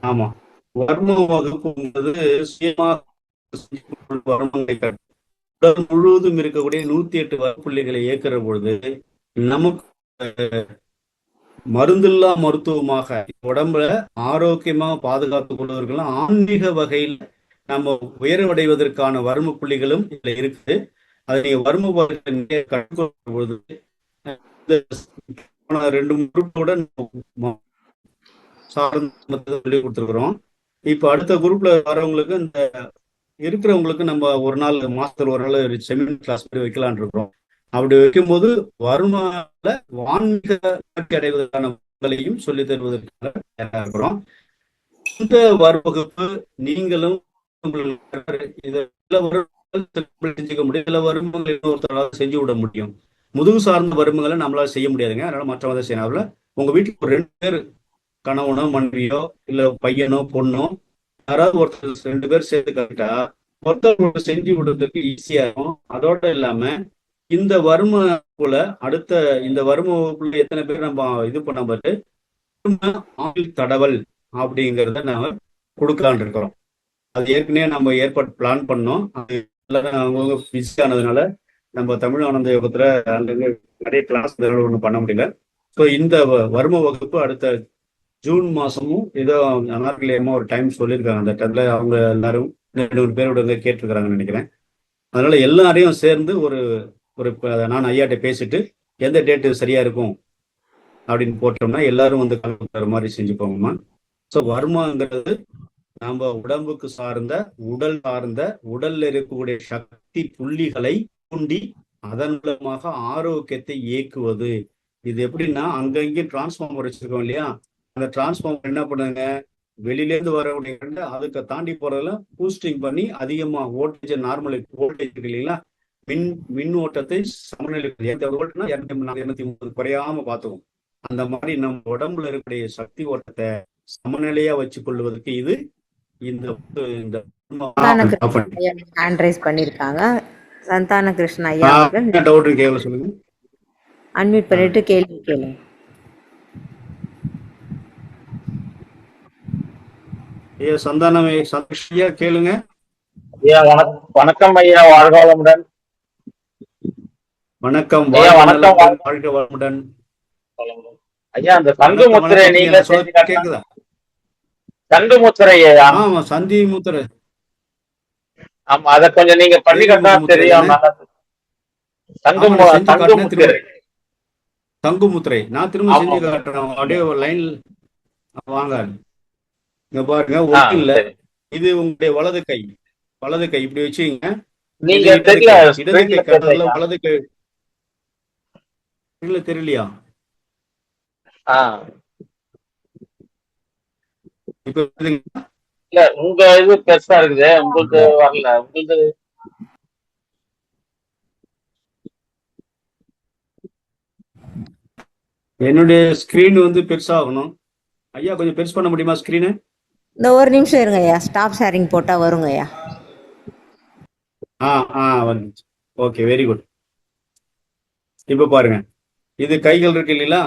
Speaker 2: ஆமா வர்ம வகுப்புங்கிறது சுயமாக உடல் முழுவதும் இருக்கக்கூடிய 108 வகுப்புள்ளிகளை இயக்குற பொழுது நமக்கு மருந்தில்லா மருத்துவமாக உடம்புல ஆரோக்கியமா பாதுகாத்துக் கொள்வதற்கெல்லாம் ஆன்மீக வகையில் நம்ம உயர்வடைவதற்கான வர்ம புள்ளிகளும் இதுல இருக்குது. அதை நீங்க வர்ம கற்றுக்கொள்ளும் பொழுது 2 குரூப்போட சார்ந்த சொல்லி கொடுத்துருக்குறோம். இப்ப அடுத்த குரூப்ல வரவங்களுக்கு இந்த இருக்கிறவங்களுக்கு நம்ம ஒரு நாள் மாசத்துல ஒரு நாள் செமினார் கிளாஸ் மாதிரி வைக்கலான் இருக்கிறோம். அப்படி வைக்கும்போது வருமானல வான்மீக அடைவதற்கான சொல்லி தருவதற்காக இருக்கிறோம். இந்த வகுப்பு நீங்களும் செஞ்சுக்க முடியும். சில வருமங்கள் இன்னொருத்தரால் செஞ்சு விட முடியும். முதுகு சார்ந்த வருமங்களை நம்மளால செய்ய முடியாதுங்க. அதனால மற்றவங்க செய்யணும். உங்க வீட்டுக்கு ஒரு 2 பேர் கணவனோ மனைவியோ இல்ல பையனோ பொண்ணோ யாராவது ஒருத்தர் 2 பேர் சேர்த்து கட்டா ஒருத்தர் செஞ்சு விடுறதுக்கு ஈஸியா இருக்கும். அதோட இல்லாம இந்த வறும போல அடுத்த இந்த வறும வகுப்புல எத்தனை பேர் நம்ம இது பண்ண பாரு ஆயில் தடவல் அப்படிங்கிறத நாம கொடுக்கலான் இருக்கிறோம். அது ஏற்கனவே நம்ம ஏற்பாடு பிளான் பண்ணோம். அது அவங்க பிஸி ஆனதுனால நம்ம தமிழ் ஆனந்த யோகத்துல அங்கங்க நிறைய கிளாஸ் ஒன்றும் பண்ண முடியல. ஸோ இந்த வறும வகுப்பு அடுத்த ஜூன் மாசமும் ஏதோ அனார்கலியமா ஒரு டைம் சொல்லியிருக்காங்க. அந்த டைம்ல அவங்க எல்லாரும் 2 பேரோட கேட்டிருக்கிறாங்கன்னு நினைக்கிறேன். அதனால எல்லாரையும் சேர்ந்து ஒரு நான் ஐயாட்ட பேசிட்டு எந்த டேட்டு சரியா இருக்கும் அப்படின்னு போட்டோம்னா எல்லாரும் வந்து கலந்துக்கிற மாதிரி செஞ்சுப்போங்கம்மா. ஸோ வர்மாங்கிறது நம்ம உடம்புக்கு சார்ந்த உடல் சார்ந்த உடல்ல இருக்கக்கூடிய சக்தி புள்ளிகளை தூண்டி அதன் மூலமாக ஆரோக்கியத்தை இயக்குவது. இது எப்படின்னா அங்கங்கே டிரான்ஸ்ஃபார்மர் வச்சிருக்கோம் இல்லையா, அந்த டிரான்ஸ்ஃபார்மர் என்ன பண்ணுங்க, வெளியிலேருந்து வரக்கூடிய கரண்ட் அதுக்கு தாண்டி போறதுல பூஸ்டிங் பண்ணி அதிகமா வோல்டேஜ் நார்மல் வோல்டேஜ் இருக்கு இல்லைங்களா, மின் மின் ஓட்டத்தை சமநிலை 230 குறையாம பார்த்துக்கும். அந்த மாதிரி நம்ம உடம்புல இருக்கக்கூடிய சக்தி ஓட்டத்தை சமநிலையா வச்சு கொள்வதற்கு இது இந்த இந்த
Speaker 1: சந்தான கிருஷ்ணன் ஐயா ஹேண்ட் ரைஸ் பண்ணியிருக்காங்க. சந்தான கிருஷ்ணன் ஐயா அவர்கள்
Speaker 2: டவுட் கேள்வி சொல்லுங்க.
Speaker 1: அன்மியூட் பண்ணிட்டு கேள்வி கேளுங்க.
Speaker 2: ஐயா சந்தானமே சந்தோஷியா கேளுங்க.
Speaker 3: ஐயா வணக்கம் ஐயா, வாழ்க வளமுடன்.
Speaker 2: வணக்கம்
Speaker 3: ஐயா வணக்கம்,
Speaker 2: வாழ்க வளமுடன்.
Speaker 3: ஐயா அந்த சங்கு முத்திரை நீங்க
Speaker 2: கேக்குதா?
Speaker 3: சங்கு முத்திரை ஐயா.
Speaker 2: ஆமா சந்தி முத்திரை.
Speaker 3: ஆமா அத கொஞ்சம் நீங்க பண்ணி கட்டா தெரியும். சங்கு முத்திரை
Speaker 2: தங்கு முத்திரை நான் திரும்ப செஞ்சு காட்டுறேன். அப்படியே லைன் வாங்க. இங்க பாருங்க, ஒன்றும் இல்ல, இது உங்களுடைய வலது கை இப்படி வச்சுங்க.
Speaker 3: நீங்க
Speaker 2: இடது கை கட்டதுல வலது கை தெரியலையா? இப்ப
Speaker 3: இல்ல உங்க இது பெருசா இருக்குது, உங்களுக்கு வரல. உங்களுக்கு
Speaker 2: என்னுடைய ஸ்கிரீன் வந்து பெருசாகணும். ஐயா கொஞ்சம் பெருசு பண்ண முடியுமா ஸ்கிரீனு?
Speaker 1: இந்த ஒரு நிமிஷம் இருங்க ஐயா, ஸ்டாப் ஷேரிங் போட்டா வருங்க ஐயா.
Speaker 2: வந்துச்சு. Okay, very good. இப்ப பாருங்க, இது கைகள் இருக்கு இல்லைங்களா,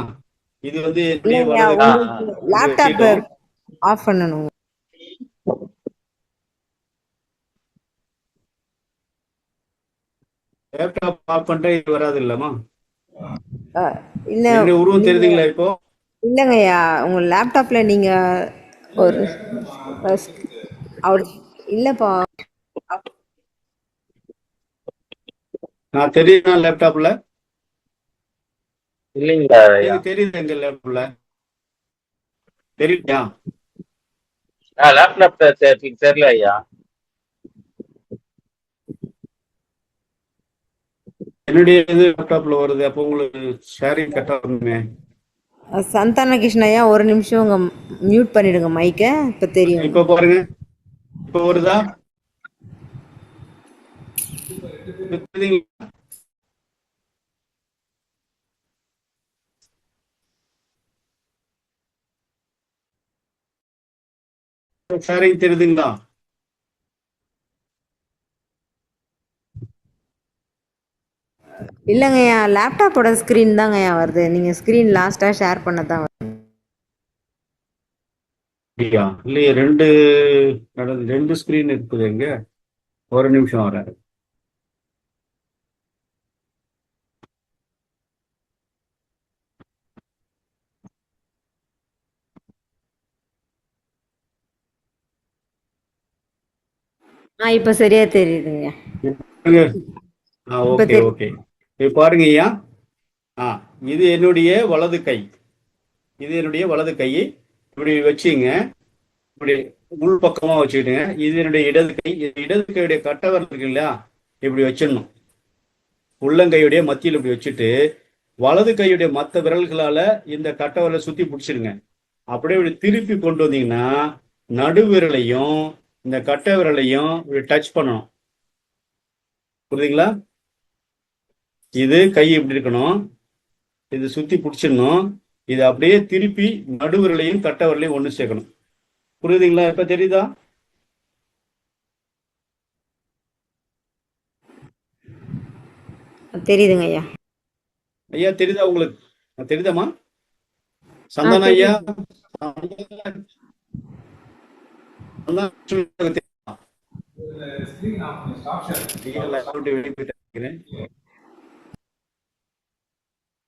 Speaker 2: இது வந்து
Speaker 1: லேப்டாப் ஆஃப் பண்ணணும்.
Speaker 2: லேப்டாப் ஆஃப் பண்ணிட்டா இது வராது இல்லமா?
Speaker 1: இல்ல
Speaker 2: உருவம் தெரியுதுங்களா இப்போ?
Speaker 1: இல்லைங்க ஐயா, உங்க லேப்டாப்ல நீங்க ஒரு இல்லப்பா,
Speaker 2: நான் தெரியுதா லேப்டாப்ல?
Speaker 3: இல்லைங்களா?
Speaker 2: தெரியுது எங்க லேப்டாப்ல தெரியுதா?
Speaker 3: லேப்டாப் தெரியல ஐயா.
Speaker 2: என்னுடைய இது லேப்டாப்ல வருது. அப்போ உங்களுக்கு ஷேரிங் கரெக்டா வருமே.
Speaker 1: சந்தான கிருஷ்ணன் ஐயா ஒரு நிமிஷம் உங்க மியூட் பண்ணிடுங்க மைக்க. இப்ப தெரியும்.
Speaker 2: இப்ப பாருங்க, இப்ப வருதா? ஷேரிங் தெரியுதுங்களா?
Speaker 1: இல்லைங்க ஐயா, லேப்டாப்போட ஸ்கிரீன் தாங்க ஐயா வருது. நீங்க ஸ்கிரீன் லாஸ்டா ஷேர் பண்ணதான் வருது.
Speaker 2: இல்லையே, ரெண்டு ஸ்கிரீன் இருக்குது. எங்க ஒரு நிமிஷம் வர.
Speaker 1: இப்ப சரியா தெரியுதுங்க.
Speaker 2: Okay okay. இப்ப பாருங்க ஐயா, இது என்னுடைய வலது கை. இப்படி வச்சுங்க, இப்படி உள் பக்கமா வச்சுக்கிட்டுங்க. இது என்னுடைய இடது கையுடைய கட்டவர் இருக்கு இல்லையா, இப்படி வச்சிடணும். உள்ளங்கையுடைய மத்தியில் இப்படி வச்சுட்டு வலது கையுடைய மற்ற விரல்களால இந்த கட்டவரை சுத்தி பிடிச்சிருங்க. அப்படியே இப்படி திருப்பி கொண்டு வந்தீங்கன்னா நடுவிரலையும் இந்த கட்ட விரலையும் இப்படி டச் பண்ணணும். புரியுதுங்களா? இது கை இப்படி இருக்கணும், இது சுத்தி பிடிச்சிடணும். இது அப்படியே திருப்பி நடுவிரலையும் கட்ட விரலையும் ஒண்ணு சேர்க்கணும். புரியுதுங்களா? இப்ப தெரியுதா?
Speaker 1: தெரியுதுங்க ஐயா.
Speaker 2: ஐயா தெரியுதா உங்களுக்கு? தெரியுதாமா சந்தான ஐயா?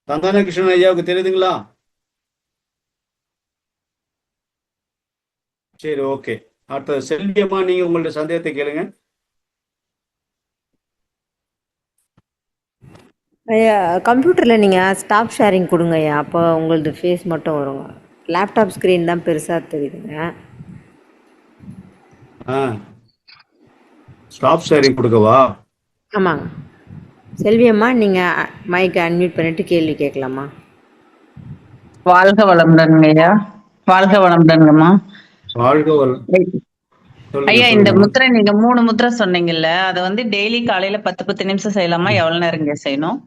Speaker 2: சந்தான கிருஷ்ணன் ஐயாவுக்கு தெரியுதுங்களா? சரி, ஓகே. அடுத்த செல்வியம்மா, நீங்க உங்களுடைய சந்தேகத்தை கேளுங்க.
Speaker 1: ஐயா கம்ப்யூட்டர்ல நீங்க ஸ்டாப் ஷேரிங் கொடுங்க ஐயா, அப்போ உங்களது ஃபேஸ் மட்டும் வருங்க. லேப்டாப் ஸ்க்ரீன் தான் பெருசா தெரியுதுங்க.
Speaker 2: ஸ்டாப் ஷேரிங் கொடுக்கவா?
Speaker 1: ஆமாங்க. செல்வி அம்மா, நீங்க மைக்கை அன்மியூட் பண்ணிட்டு கேள்வி கேட்கலாமா?
Speaker 4: வாழ்க வளமுடன்ங்க ஐயா. வாழ்க வளமுடன்ங்கம்மா.
Speaker 2: வாழ்க வளம். சொல்லுங்க
Speaker 4: ஐயா, இந்த
Speaker 2: சொல்லுங்கம்மா.
Speaker 4: முத்திரை நீங்க 3 முத்திரை சொன்னீங்கல்ல, அதை வந்து டெய்லி காலையில 10 நிமிஷம் செய்யலாமா? எவ்வளவு நேரங்க செய்யணும்?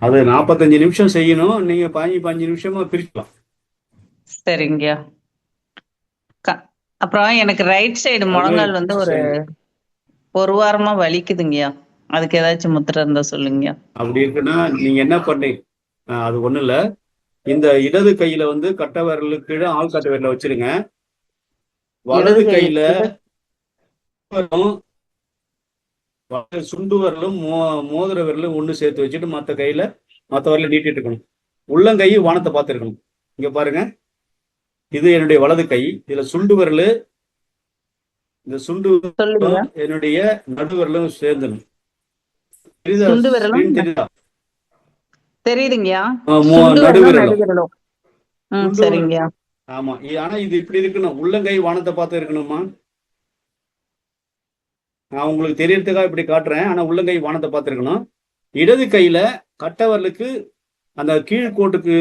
Speaker 2: அது 45 நிமிஷம் செய்யணும். நீங்க 15 நிமிஷமா பிரிக்கலாம்.
Speaker 4: சரிங்கய்யா. அப்புறம் எனக்கு ரைட் சைடு
Speaker 2: அதுவே
Speaker 4: முழங்கால் வந்து
Speaker 2: செய்யுங்க.
Speaker 4: ஒரு வாரமா வலிக்குதுங்கய்யா. அதுக்கு ஏதாச்சும் முத்திரை இருந்தா சொல்லுங்கய்யா.
Speaker 2: அப்படி இருக்குன்னா நீங்க என்ன பண்ணி அது ஒண்ணும் இல்ல. இந்த இடது கையில வந்து கட்டை விரலுக்கு கீழே ஆள்காட்டு விரல வச்சிருங்க. வலது
Speaker 4: இடது
Speaker 2: கையில
Speaker 4: கையில
Speaker 2: சுண்டு விரலும் மோதிர விரலும் ஒண்ணு சேர்த்து வச்சுட்டு மத்த விரல நீட்டிட்டு இருக்கணும். உள்ளங்கை வானத்தை பார்த்து இருக்கணும். இங்க பாருங்க, இது என்னுடைய வலது கை. இதுல சுண்டு விரலு, இந்த சுண்டு
Speaker 4: சொல்லுங்க.
Speaker 2: என்னுடைய நடுவிரலும் சேர்ந்துடும். தெரியுதா?
Speaker 4: சுண்டு விரலும்
Speaker 2: ஸ்கிரீன் தெரியுதா?
Speaker 4: தெரியுதுங்கய்யா. சுண்டு விரலும்
Speaker 2: நடுவிரலும்
Speaker 4: நடுவிரலும்.
Speaker 2: சுண்டு விரல்.
Speaker 4: சரிங்கய்யா.
Speaker 2: ஆமா, ஆனா இது இப்படி இருக்கணும். உள்ளங்கை வானத்தை பார்த்து இருக்கணுமா? நான் உங்களுக்கு தெரியறதுக்காக இப்படி காட்டுறேன். ஆனா உள்ளங்கை வானத்தை பார்த்து இருக்கணும். இடது கையில கட்டவரலுக்கு அந்த கீழ் கோட்டுக்கு,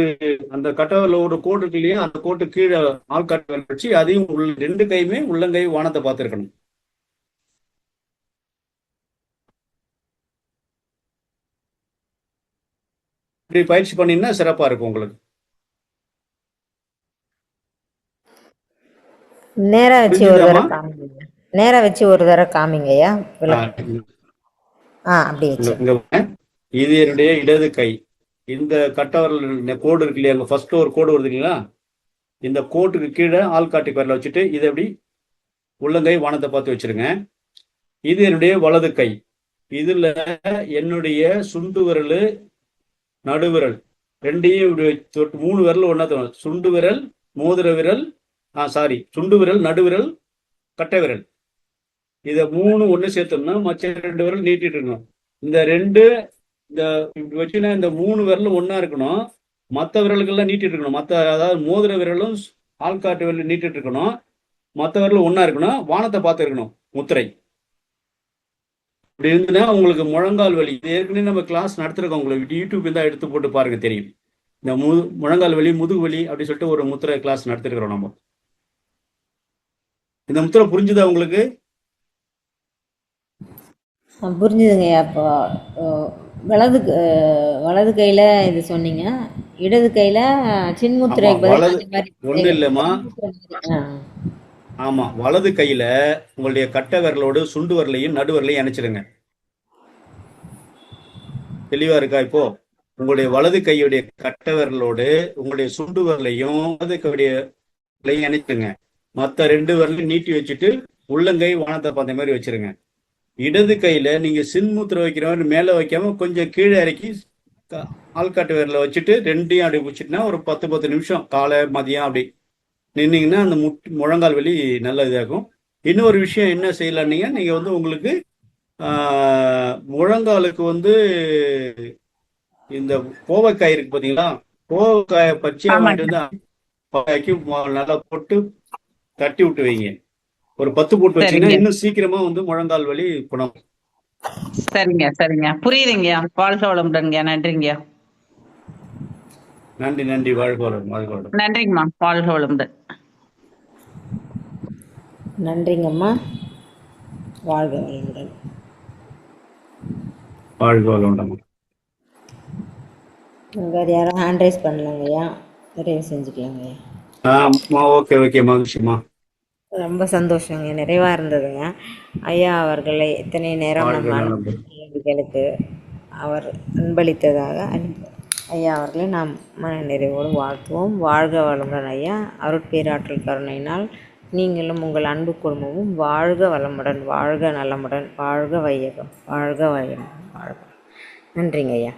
Speaker 2: அந்த கட்டவரல ஒரு கோட்டு இருக்கு இல்லையா, அந்த கோட்டு கீழே ஆள்காட்டு விரல் வச்சு அதையும் ரெண்டு கையுமே உள்ளங்கை வானத்தை பார்த்து இருக்கணும். இப்படி பயிற்சி பண்ணீங்கன்னா சிறப்பா இருக்கும் உங்களுக்கு.
Speaker 1: நேரா வச்சு ஒரு
Speaker 2: புரிஞ்சுதாம்மா?
Speaker 1: தடவை காமிங்க. நேரா வச்சு ஒரு தடவை காமிங்கய்யா. அப்படி வச்சு.
Speaker 2: இது என்னுடைய இடது கை. இந்த கட்டவரல் கோடு இருக்கு இல்லையா, ஃபர்ஸ்ட் ஒரு கோடு வருது இல்லைங்களா, இந்த கோட்டுக்கு கீழே ஆள்காட்டி விரல வச்சுட்டு இதை எப்படி உள்ளங்கை வானத்தை பார்த்து வச்சிருங்க. இது என்னுடைய வலது கை. இதுல என்னுடைய சுண்டு விரல், நடுவிரல் ரெண்டையும் இப்படி தொட்டு 3 விரல் ஒன்னா தரும். சுண்டு விரல், மோதிர விரல், சுண்டு விரல், நடுவிரல், கட்டை விரல், இதை 3 ஒண்ணு சேர்த்தோம்னா மற்ற 2 விரல் நீட்டிட்டு இருக்கணும். இந்த இப்படி வச்சுன்னா இந்த 3 விரலும் ஒன்னா இருக்கணும். மற்ற விரல்கள்லாம் நீட்டிட்டு இருக்கணும். அதாவது மோதிர விரலும் ஆள்காட்டு விரலும் நீட்டிட்டு இருக்கணும். மற்ற விரலும் ஒன்னா இருக்கணும். வானத்தை பார்த்து இருக்கணும் முத்திரை. இப்படி இருந்துன்னா உங்களுக்கு முழங்கால் வலி, இது ஏற்கனவே நம்ம கிளாஸ் நடத்திருக்கோம். உங்களுக்கு யூடியூப் தான் எடுத்து போட்டு பாருங்க, தெரியும். இந்த முழங்கால் வலி, முதுகு வலி அப்படி சொல்லிட்டு ஒரு முத்திரை கிளாஸ் நடத்திருக்கிறோம் நம்ம. இந்த முத்திரை புரிஞ்சுதா உங்களுக்கு?
Speaker 1: புரிஞ்சுதுங்கய்யா. இப்போ வலது கையில் இது சொன்னீங்க, இடது கையில் சின்முத்திரை
Speaker 2: ஒன்றும் இல்லைம்மா. ஆமா, வலது கையில உங்களுடைய கட்டை விரலோடு சுண்டு விரலையும் நடுவிரலையும் இணைச்சிடுங்க. தெளிவா இருக்கா? இப்போ உங்களுடைய வலது கையுடைய கட்டை விரலோடு உங்களுடைய சுண்டு விரலையும் வலது கையுடைய இணைச்சிடுங்க. மற்ற 2 விரலையும் நீட்டி வச்சுட்டு உள்ளங்கை வானத்தை பார்த்த மாதிரி வச்சிருங்க. இடது கையில நீங்க சின்முத்திரை வைக்கிற மாதிரி மேல வைக்காம கொஞ்சம் கீழே இறக்கி ஆள்காட்டு விரல வச்சுட்டு 2யும் அப்படி வச்சுட்டுனா ஒரு 10 நிமிஷம் காலை மதியம் அப்படி நின்னீங்கன்னா அந்த முழங்கால் வலி நல்ல இதாகும். இன்னொரு விஷயம் என்ன செய்யலான்னீங்க, நீங்க வந்து உங்களுக்கு முழங்காலுக்கு வந்து இந்த கோவைக்காய் இருக்கு பாத்தீங்களா, கோவைக்காயை பச்சையா வாங்கிட்டு வந்து நல்லா போட்டு தட்டி விட்டு வைங்க. ஒரு 10 போட்டு வச்சீங்கன்னா இன்னும் சீக்கிரமா வந்து முழங்கால் வலி குணம்.
Speaker 4: சரிங்க. புரியுதுங்கய்யா. வாழ்க வளமுடன்ங்க. நன்றிங்கய்யா.
Speaker 2: நன்றி. வாழ்க வளமுடன்.
Speaker 4: நன்றிங்கம்மா. வாழ்க வளமுடன்.
Speaker 1: நன்றிங்கம்மா. வாழ்க வளமுடன்.
Speaker 2: வாழ்க வளமுடன்.
Speaker 1: வேறு யாரும் ஹேண்ட் ரைஸ் பண்ணலாங்கய்யா? நிறைய செஞ்சுக்கலாங்கய்யா.
Speaker 2: ஓகே மகிழ்ச்சிம்மா.
Speaker 1: ரொம்ப சந்தோஷங்க, நிறைவாக இருந்ததுங்க. ஐயா அவர்களை இத்தனை நேரம் நம்ம கேள்விகளுக்கு அவர் அன்பளித்ததாக ஐயா அவர்களை நாம் மன நிறைவோடு வாழ்த்துவோம். வாழ்க வளமுடன் ஐயா. அருட்பேராற்றல் கருணையினால் நீங்களும் உங்கள் அன்பு குடும்பமும் வாழ்க வளமுடன், வாழ்க நலமுடன், வாழ்க வையகம், வாழ்க வையகம், வாழ்க. நன்றிங்க ஐயா.